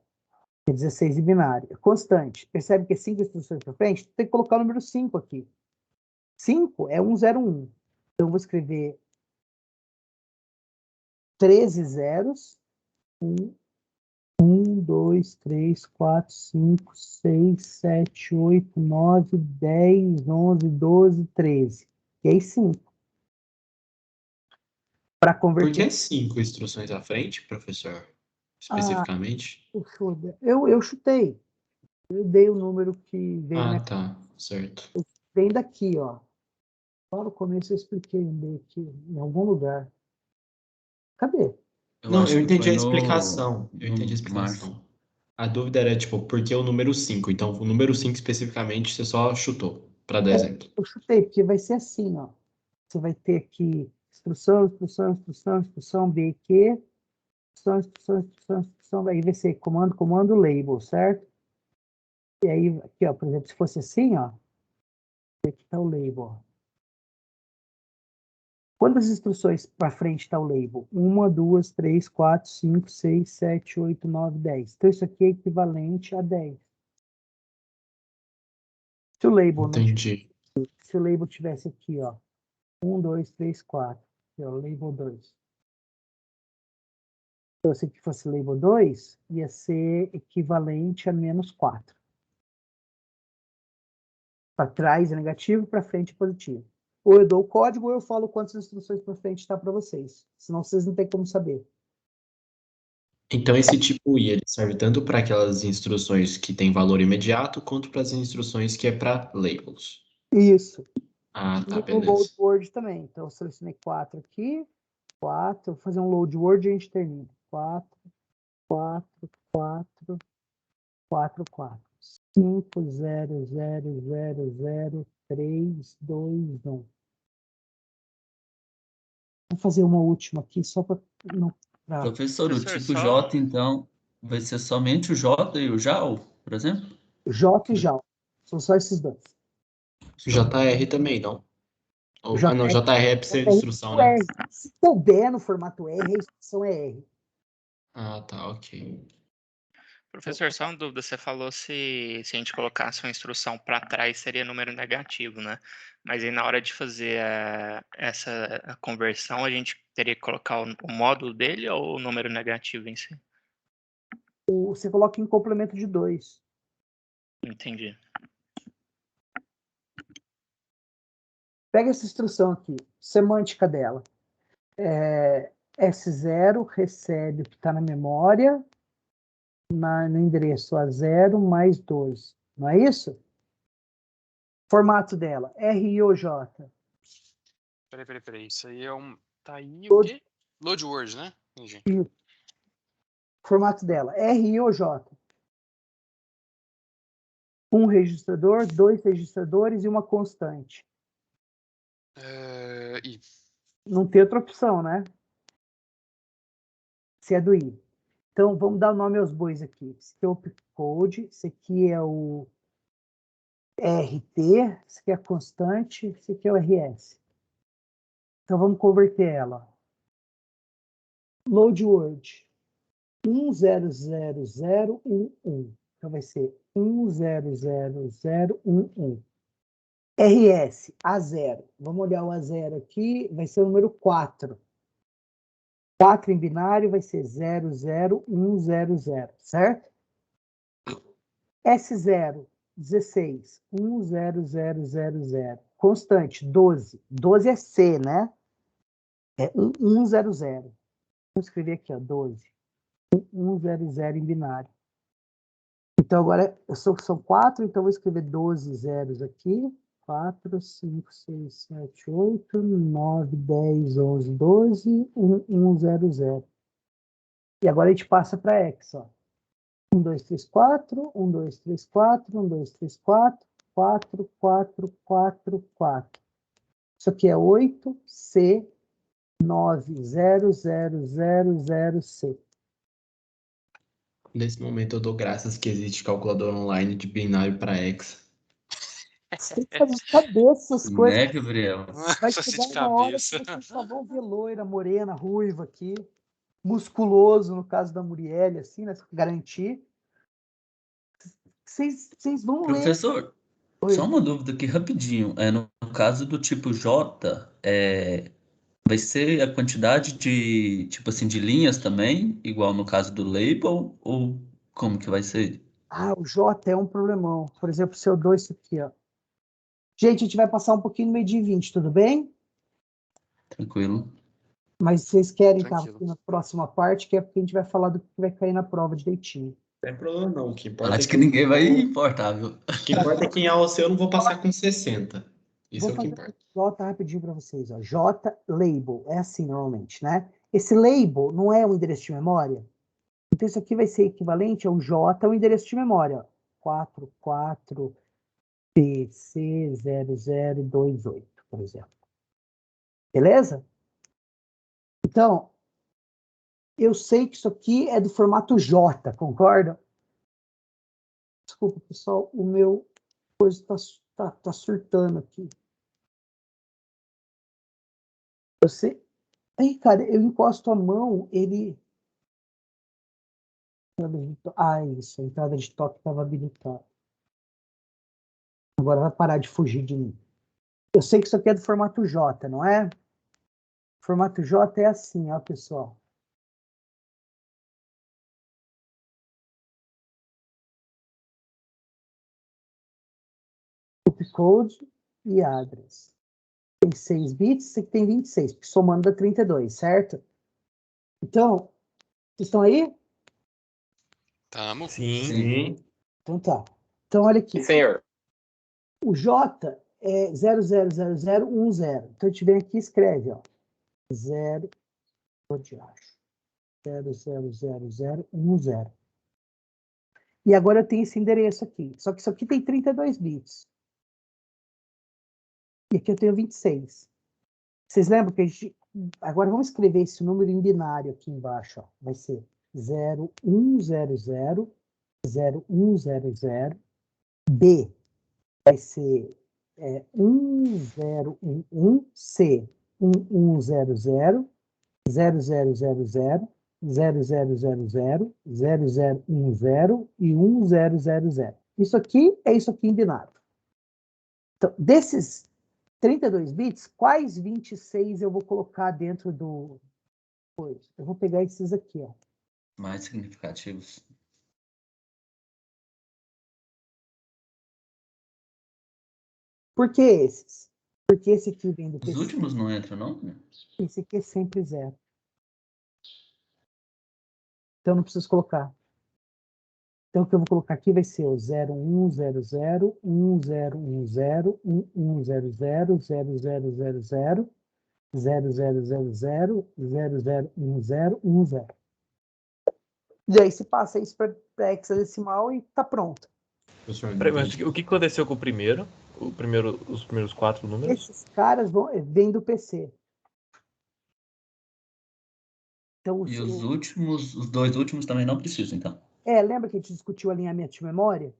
É 16 em binário. É constante. Percebe que é 5 instruções para frente? Tem que colocar o número 5 aqui. 5 é 101. Então, eu vou escrever 13 zeros. 1, 2, 3, 4, 5, 6, 7, 8, 9, 10, 11, 12, 13. E aí 5. Para Por converter. que 5 instruções à frente, professor? Especificamente? Eu chutei. Eu dei o número que veio, né? Tá, certo. Vem daqui, ó. Lá no começo eu expliquei aqui, em algum lugar. Cadê? Não, acho eu que entendi foi a explicação. Eu entendi a no Márcio. explicação. A dúvida era, tipo, por que o número 5? Então, o número 5 especificamente, você só chutou, para dar exemplo. Eu chutei, porque vai ser assim, ó. Você vai ter aqui instrução, BQ, instrução, aí vai ser comando, label, certo? E aí, aqui, ó, por exemplo, se fosse assim, ó, aqui está o label, ó. Quantas instruções para frente está o label? 1, 2, 3, 4, 5, 6, 7, 8, 9, 10. Então, isso aqui é equivalente a 10. Se o label não Entendi. se o label tivesse aqui, ó, 1, 2, 3, 4, aqui, ó, label 2. Então, se aqui fosse label 2, ia ser equivalente a menos 4. Para trás é negativo, para frente é positivo. Ou eu dou o código, ou eu falo quantas instruções para frente está para vocês. Senão vocês não têm como saber. Então, esse tipo I, ele serve tanto para aquelas instruções que têm valor imediato, quanto para as instruções que é para labels. Isso. Ah, tá, E o load beleza. word também. Então, eu selecionei 4 aqui. 4. Vou fazer um load word e a gente termina. 4, 4, 4, 4, 4. 5, 0, 0, 0, 0, 3, 2, 1. Vou fazer uma última aqui, só para... Professor, o Professor, tipo só. J, então, vai ser somente o J e o JAL, por exemplo? J e JAL. São só esses dois. JR também, não? JR, não, JR é para ser instrução, né? R. Se couber no formato R, a instrução é R. Ah, tá, ok. Professor, só uma dúvida. Você falou se a gente colocasse uma instrução para trás seria número negativo, né? Mas aí na hora de fazer essa conversão, a gente teria que colocar o módulo dele ou o número negativo em si? Você coloca em complemento de 2. Entendi. Pega essa instrução aqui, semântica dela. S0 recebe o que está na memória no endereço A0 mais 12. Não é isso? Formato dela, RIOJ. Peraí. Isso aí é um. Tá aí o Load- quê? Load word, né? Entendi. Formato dela, RIOJ. Um registrador, 2 registradores e uma constante. I. Não tem outra opção, né? Se é do I. Então, vamos dar o nome aos bois aqui. Esse aqui é o opcode, esse aqui é o RT, esse aqui é a constante, esse aqui é o RS. Então, vamos converter ela. Load word 100011. Então, vai ser 100011. RS, A0. Vamos olhar o A0 aqui, vai ser o número 4. 4 em binário vai ser 00100, certo? S0, 16, 10000. Constante, 12. 12 é C, né? É 1100. Vou escrever aqui, ó, 12. 100 em binário. Então, agora, são 4, então vou escrever 12 zeros aqui. 4, 5, 6, 7, 8, 9, 10, 11, 12, 100. E agora a gente passa para X, ó. 1, 2, 3, 4, 1, 2, 3, 4, 1, 2, 3, 4, 4, 4, 4, 4. Isso aqui é 8, C, 9, 0, 0, 0, 0, C. Nesse momento eu dou graças que existe calculador online de binário para hexa. Você tem que fazer de cabeça essas coisas. Né, Gabriel? Vai Nossa, chegar de uma hora que cabeça. vocês só vão ver loira, morena, ruiva aqui. Musculoso, no caso da Murielle, assim, né? Garantir. Vocês vão ler. Professor, Oi. só uma dúvida aqui rapidinho. No caso do tipo J, vai ser a quantidade de, tipo assim, de linhas também, igual no caso do label, ou como que vai ser? Ah, o J é um problemão. Por exemplo, se eu dou isso aqui, ó. Gente, a gente vai passar um pouquinho no meio de 20, tudo bem? Tranquilo. Mas vocês querem estar Tranquilo. aqui na próxima parte, que é porque a gente vai falar do que vai cair na prova direitinho. Não tem problema não, o que importa é Acho que que ninguém vai importar, viu? o que importa é que em aula eu não vou passar com 60. Isso Vou é o que fazer importa. J rapidinho para vocês. Ó. J label. É assim normalmente, né? Esse label não é um endereço de memória. Então isso aqui vai ser equivalente ao J, o endereço de memória. 44PC0028, por exemplo. Beleza? Então, eu sei que isso aqui é do formato J, concorda? Desculpa, pessoal, o meu coisa tá surtando aqui. Eu sei. Aí, cara, eu encosto a mão, ele. Ah, isso, a entrada de toque estava habilitada. Agora vai parar de fugir de mim. Eu sei que isso aqui é do formato J, não é? O formato J é assim, ó, pessoal. Code e address. Tem 6 bits, esse aqui tem 26, porque somando dá 32, certo? Então, vocês estão aí? Tamo. Sim. Então tá. Então, olha aqui. Sim, senhor. O J é 000010. Então, a gente vem aqui e escreve, ó. 0, onde acho? 000010. E agora eu tenho esse endereço aqui. Só que isso aqui tem 32 bits. E aqui eu tenho 26. Vocês lembram que a gente... Agora vamos escrever esse número em binário aqui embaixo. Ó. Vai ser 0100, 0100. B vai ser 1011. C, 1100, 0000, 0000, 0010 e 1000. Isso aqui é isso aqui em binário. Então, desses 32 bits, quais 26 eu vou colocar dentro do... Eu vou pegar esses aqui, ó. Mais significativos. Por que esses? Porque esse aqui vem do Os PC. últimos não entram, não? Esse aqui é sempre 0. Então, eu não preciso colocar. Então, o que eu vou colocar aqui vai ser o 0100, 1010, 1100, 0000, 0000, 0010, 10. E aí, se passa isso para hexadecimal e tá pronto. Professor, Peraí, mas o que aconteceu com o primeiro? Os primeiros 4 números? Esses caras vêm do PC. Então, E os últimos, os 2 últimos também não precisam, então. lembra que a gente discutiu o alinhamento de memória?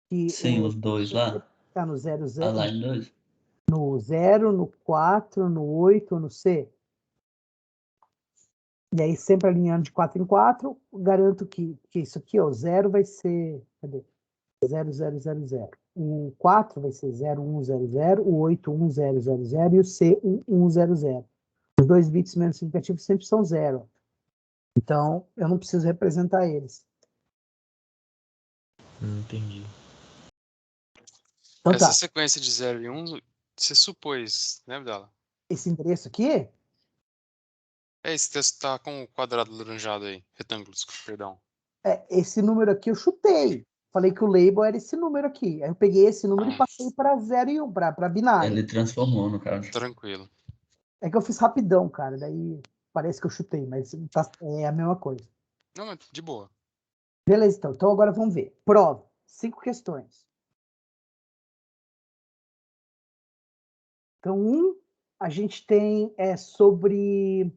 Que Sim, os 2 lá. Tá no 00, Align 2. no 0, no 4, no 8, no C. E aí, sempre alinhando de 4 em 4, garanto que isso aqui, ó, o 0 vai ser... Cadê? 0000. O 4 vai ser 0100, o 8, 1000 e o C, 1100. Os 2 bits menos significativos sempre são 0. Então, eu não preciso representar eles. Entendi. Então, Essa tá. sequência de 0 e 1, você supôs, né, Abdala? Esse endereço aqui, Esse texto tá com o quadrado laranjado aí. Retângulo, desculpa, perdão. esse número aqui eu chutei. Falei que o label era esse número aqui. Aí eu peguei esse número e passei para 0 e 1, para binário. Ele transformou, no caso. Tranquilo. É que eu fiz rapidão, cara. Daí parece que eu chutei, mas é a mesma coisa. Não, mas de boa. Beleza, então. Então agora vamos ver. Prova. 5 questões. Então, a gente tem sobre...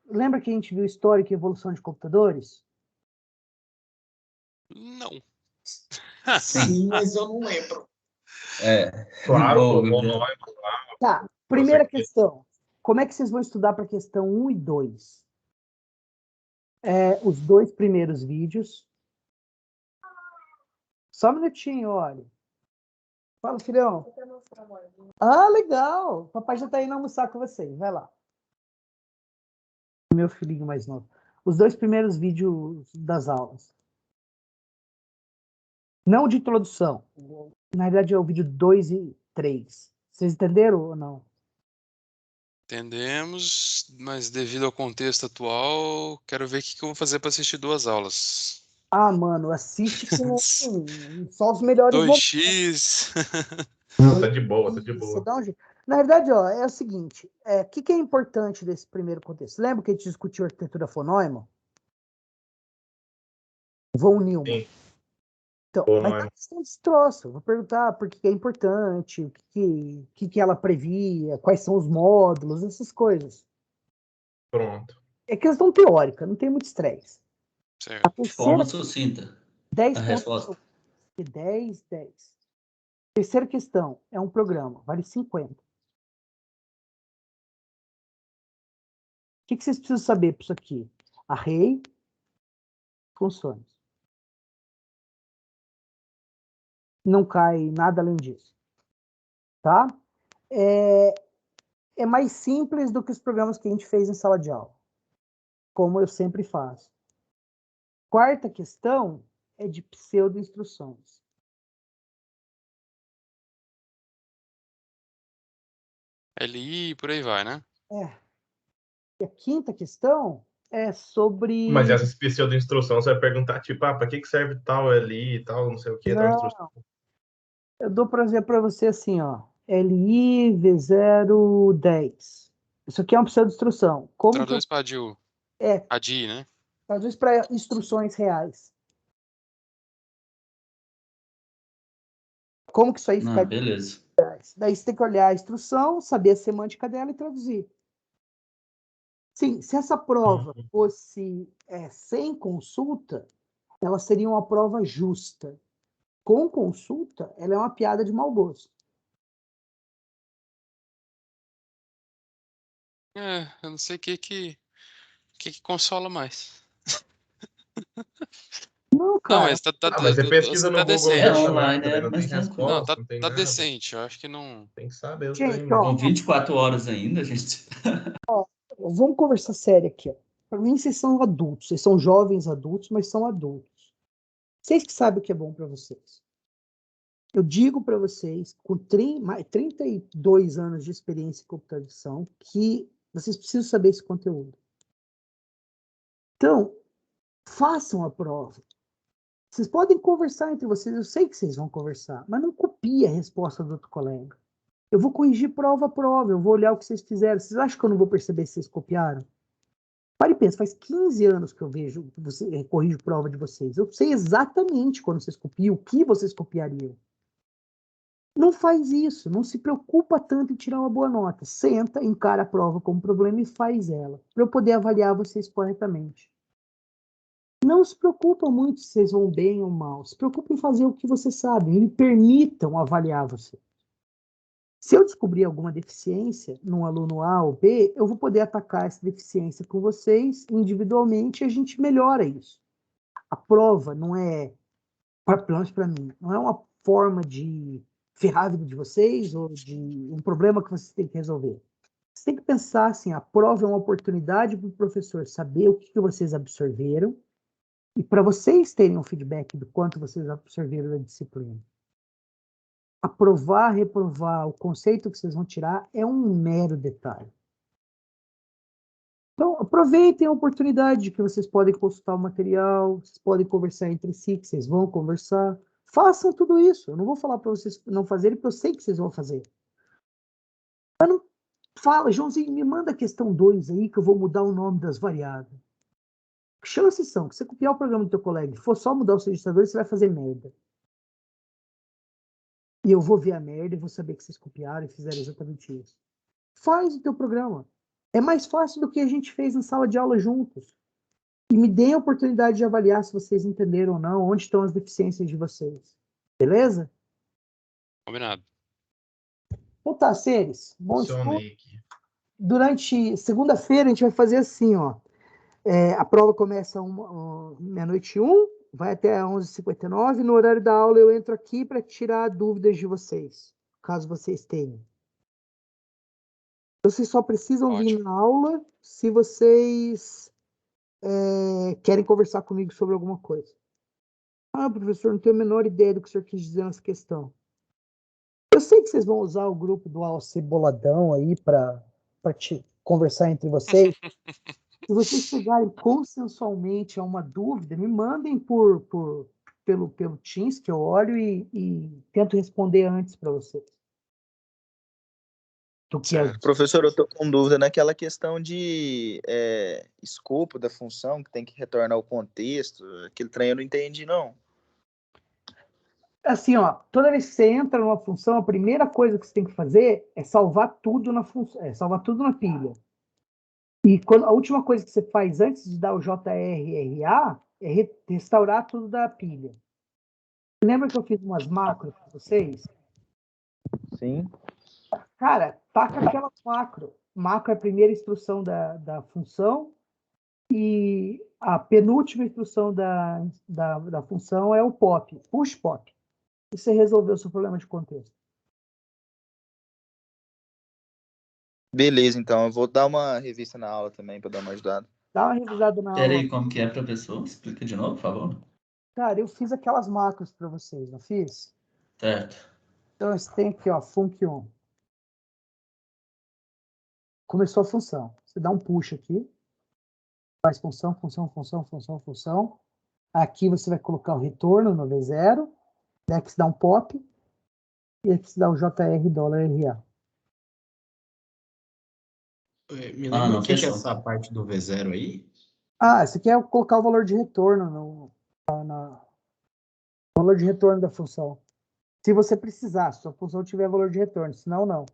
Lembra que a gente viu histórico e evolução de computadores? Não. Sim, mas eu não lembro. Claro, Boa, pô, Gabriel. nós. Tá. Primeira questão. Como é que vocês vão estudar para a questão 1 e 2? Os 2 primeiros vídeos. Só um minutinho, olha. Fala, filhão. Ah, legal. Papai já tá indo almoçar com vocês. Vai lá. Meu filhinho mais novo. Os 2 primeiros vídeos das aulas. Não de introdução. Na verdade, é o vídeo 2 e 3. Vocês entenderam ou não? Entendemos, mas devido ao contexto atual, quero ver o que eu vou fazer para assistir 2 aulas. Ah, mano, assiste com só os melhores momentos. 2x. Não, tá de boa, tá de Você boa. dá um jeito. Na verdade, ó, é o seguinte, o que é importante desse primeiro contexto? Lembra que a gente discutiu arquitetura fonôima? Von Neumann. Sim. Então, Ou vai não ter é? questão desse troço. Eu vou perguntar por que é importante, o que ela previa, quais são os módulos, essas coisas. Pronto. É questão teórica, não tem muito estresse. Certo. A De forma terceira, sucinta, 10 a pontos, resposta. 10, 10. Terceira questão, é um programa, vale 50. O que vocês precisam saber para isso aqui? Array, funções. Não cai nada além disso. Tá? É mais simples do que os programas que a gente fez em sala de aula, como eu sempre faço. Quarta questão é de pseudo-instruções. LI, por aí vai, né? E a quinta questão é sobre... Mas essa especial de instrução, você vai perguntar, tipo, para que serve tal ali e tal, não sei o que, tal instrução. Não, eu dou para dizer para você assim, ó, LI V010. Isso aqui é uma pseudo-instrução. Como que Traduz para ADIU. é? ADI, né? Traduz para instruções reais. Como que isso aí fica? Beleza. Daí você tem que olhar a instrução, saber a semântica dela e traduzir. Sim, se essa prova fosse sem consulta, ela seria uma prova justa. Com consulta, ela é uma piada de mau gosto. Eu não sei o que consola mais. Não, Não, cara. mas tá Mas você pesquisa no tá Google decente. já Online também é não tem mais tranquilo. Não, resposta, não tem tá nada. decente. Eu acho que não. Tem que saber o trem Gente, mesmo. Com 24 horas ainda, gente. vamos conversar sério aqui. Para mim, vocês são adultos. Vocês são jovens adultos, mas são adultos. Vocês que sabem o que é bom para vocês. Eu digo para vocês, com 32 anos de experiência em computação, que vocês precisam saber esse conteúdo. Então, façam a prova. Vocês podem conversar entre vocês, eu sei que vocês vão conversar, mas não copie a resposta do outro colega. Eu vou corrigir prova a prova, eu vou olhar o que vocês fizeram. Vocês acham que eu não vou perceber se vocês copiaram? Pare e pensa, faz 15 anos que eu vejo, corrijo prova de vocês. Eu sei exatamente quando vocês copiam, o que vocês copiariam. Não faz isso, não se preocupa tanto em tirar uma boa nota. Senta, encara a prova como problema e faz ela, para eu poder avaliar vocês corretamente. Não se preocupam muito se vocês vão bem ou mal. Se preocupem em fazer o que vocês sabem. Me permitam avaliar você. Se eu descobrir alguma deficiência num aluno A ou B, eu vou poder atacar essa deficiência com vocês individualmente e a gente melhora isso. A prova não é, pelo menos para mim, não é uma forma de ferrar a vida de vocês ou de um problema que vocês têm que resolver. Você tem que pensar assim, a prova é uma oportunidade para o professor saber o que vocês absorveram e para vocês terem um feedback do quanto vocês absorveram da disciplina. Aprovar, reprovar, o conceito que vocês vão tirar é um mero detalhe. Então, aproveitem a oportunidade que vocês podem consultar o material, vocês podem conversar entre si, que vocês vão conversar. Façam tudo isso. Eu não vou falar para vocês não fazerem, porque eu sei que vocês vão fazer. Mas não fala, Joãozinho, me manda a questão 2 aí, que eu vou mudar o nome das variáveis. Chances são que se você copiar o programa do teu colega e for só mudar os registradores, você vai fazer merda. E eu vou ver a merda e vou saber que vocês copiaram e fizeram exatamente isso. Faz o teu programa. É mais fácil do que a gente fez na sala de aula juntos. E me deem a oportunidade de avaliar se vocês entenderam ou não, onde estão as deficiências de vocês. Beleza? Combinado. Então tá, seres. Bom estudo. Funcionei aqui. Durante segunda-feira a gente vai fazer assim, ó. A prova começa meia-noite 1, vai até 11h59. No horário da aula eu entro aqui para tirar dúvidas de vocês, caso vocês tenham. Vocês só precisam vir na aula se vocês querem conversar comigo sobre alguma coisa. Ah, professor, não tenho a menor ideia do que o senhor quis dizer nessa questão. Eu sei que vocês vão usar o grupo do AOC Boladão aí para conversar entre vocês. Se vocês chegarem consensualmente a uma dúvida, me mandem pelo Teams, que eu olho e tento responder antes para vocês. Professor, eu estou com dúvida naquela questão de escopo da função, que tem que retornar ao contexto. Aquele trem eu não entendi, não. Assim, ó, toda vez que você entra numa função, a primeira coisa que você tem que fazer é salvar tudo na função, salvar tudo na pilha. E a última coisa que você faz antes de dar o JRRA é restaurar tudo da pilha. Lembra que eu fiz umas macros para vocês? Sim. Cara, taca aquela macro. Macro é a primeira instrução da função e a penúltima instrução da função é o pop, push pop. E você resolveu o seu problema de contexto. Beleza, então. Eu vou dar uma revista na aula também para dar uma ajudada. Dá uma revisada na aula. Peraí, como que é, professor? Explica de novo, por favor. Cara, eu fiz aquelas macros para vocês, não fiz? Certo. Então, você tem aqui, ó, func1. Começou a função. Você dá um push aqui. Faz função, função, função, função, função. Aqui você vai colocar o retorno no V0. Aqui você dá um pop. E aqui você dá o JR$RA. Me lembra não, o que é fechou. essa parte do V0 aí? Isso aqui é colocar o valor de retorno valor de retorno da função. Se você precisar, se a sua função tiver valor de retorno, senão não.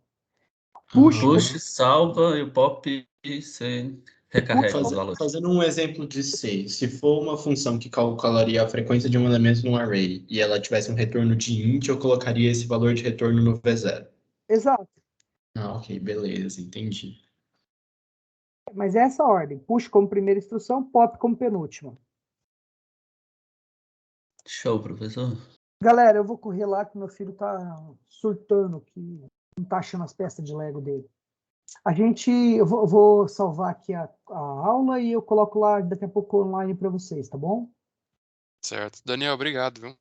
Push, salva e o pop você recarrega os valores. Fazendo um exemplo de C, se for uma função que calcularia a frequência de um elemento no array e ela tivesse um retorno de int, eu colocaria esse valor de retorno no V0. Exato. Ok, beleza, entendi. Mas é essa a ordem. Push como primeira instrução, pop como penúltima. Show, professor. Galera, eu vou correr lá que meu filho tá surtando, que não tá achando as peças de Lego dele. Eu vou salvar aqui a aula e eu coloco lá daqui a pouco online para vocês, tá bom? Certo. Daniel, obrigado, viu?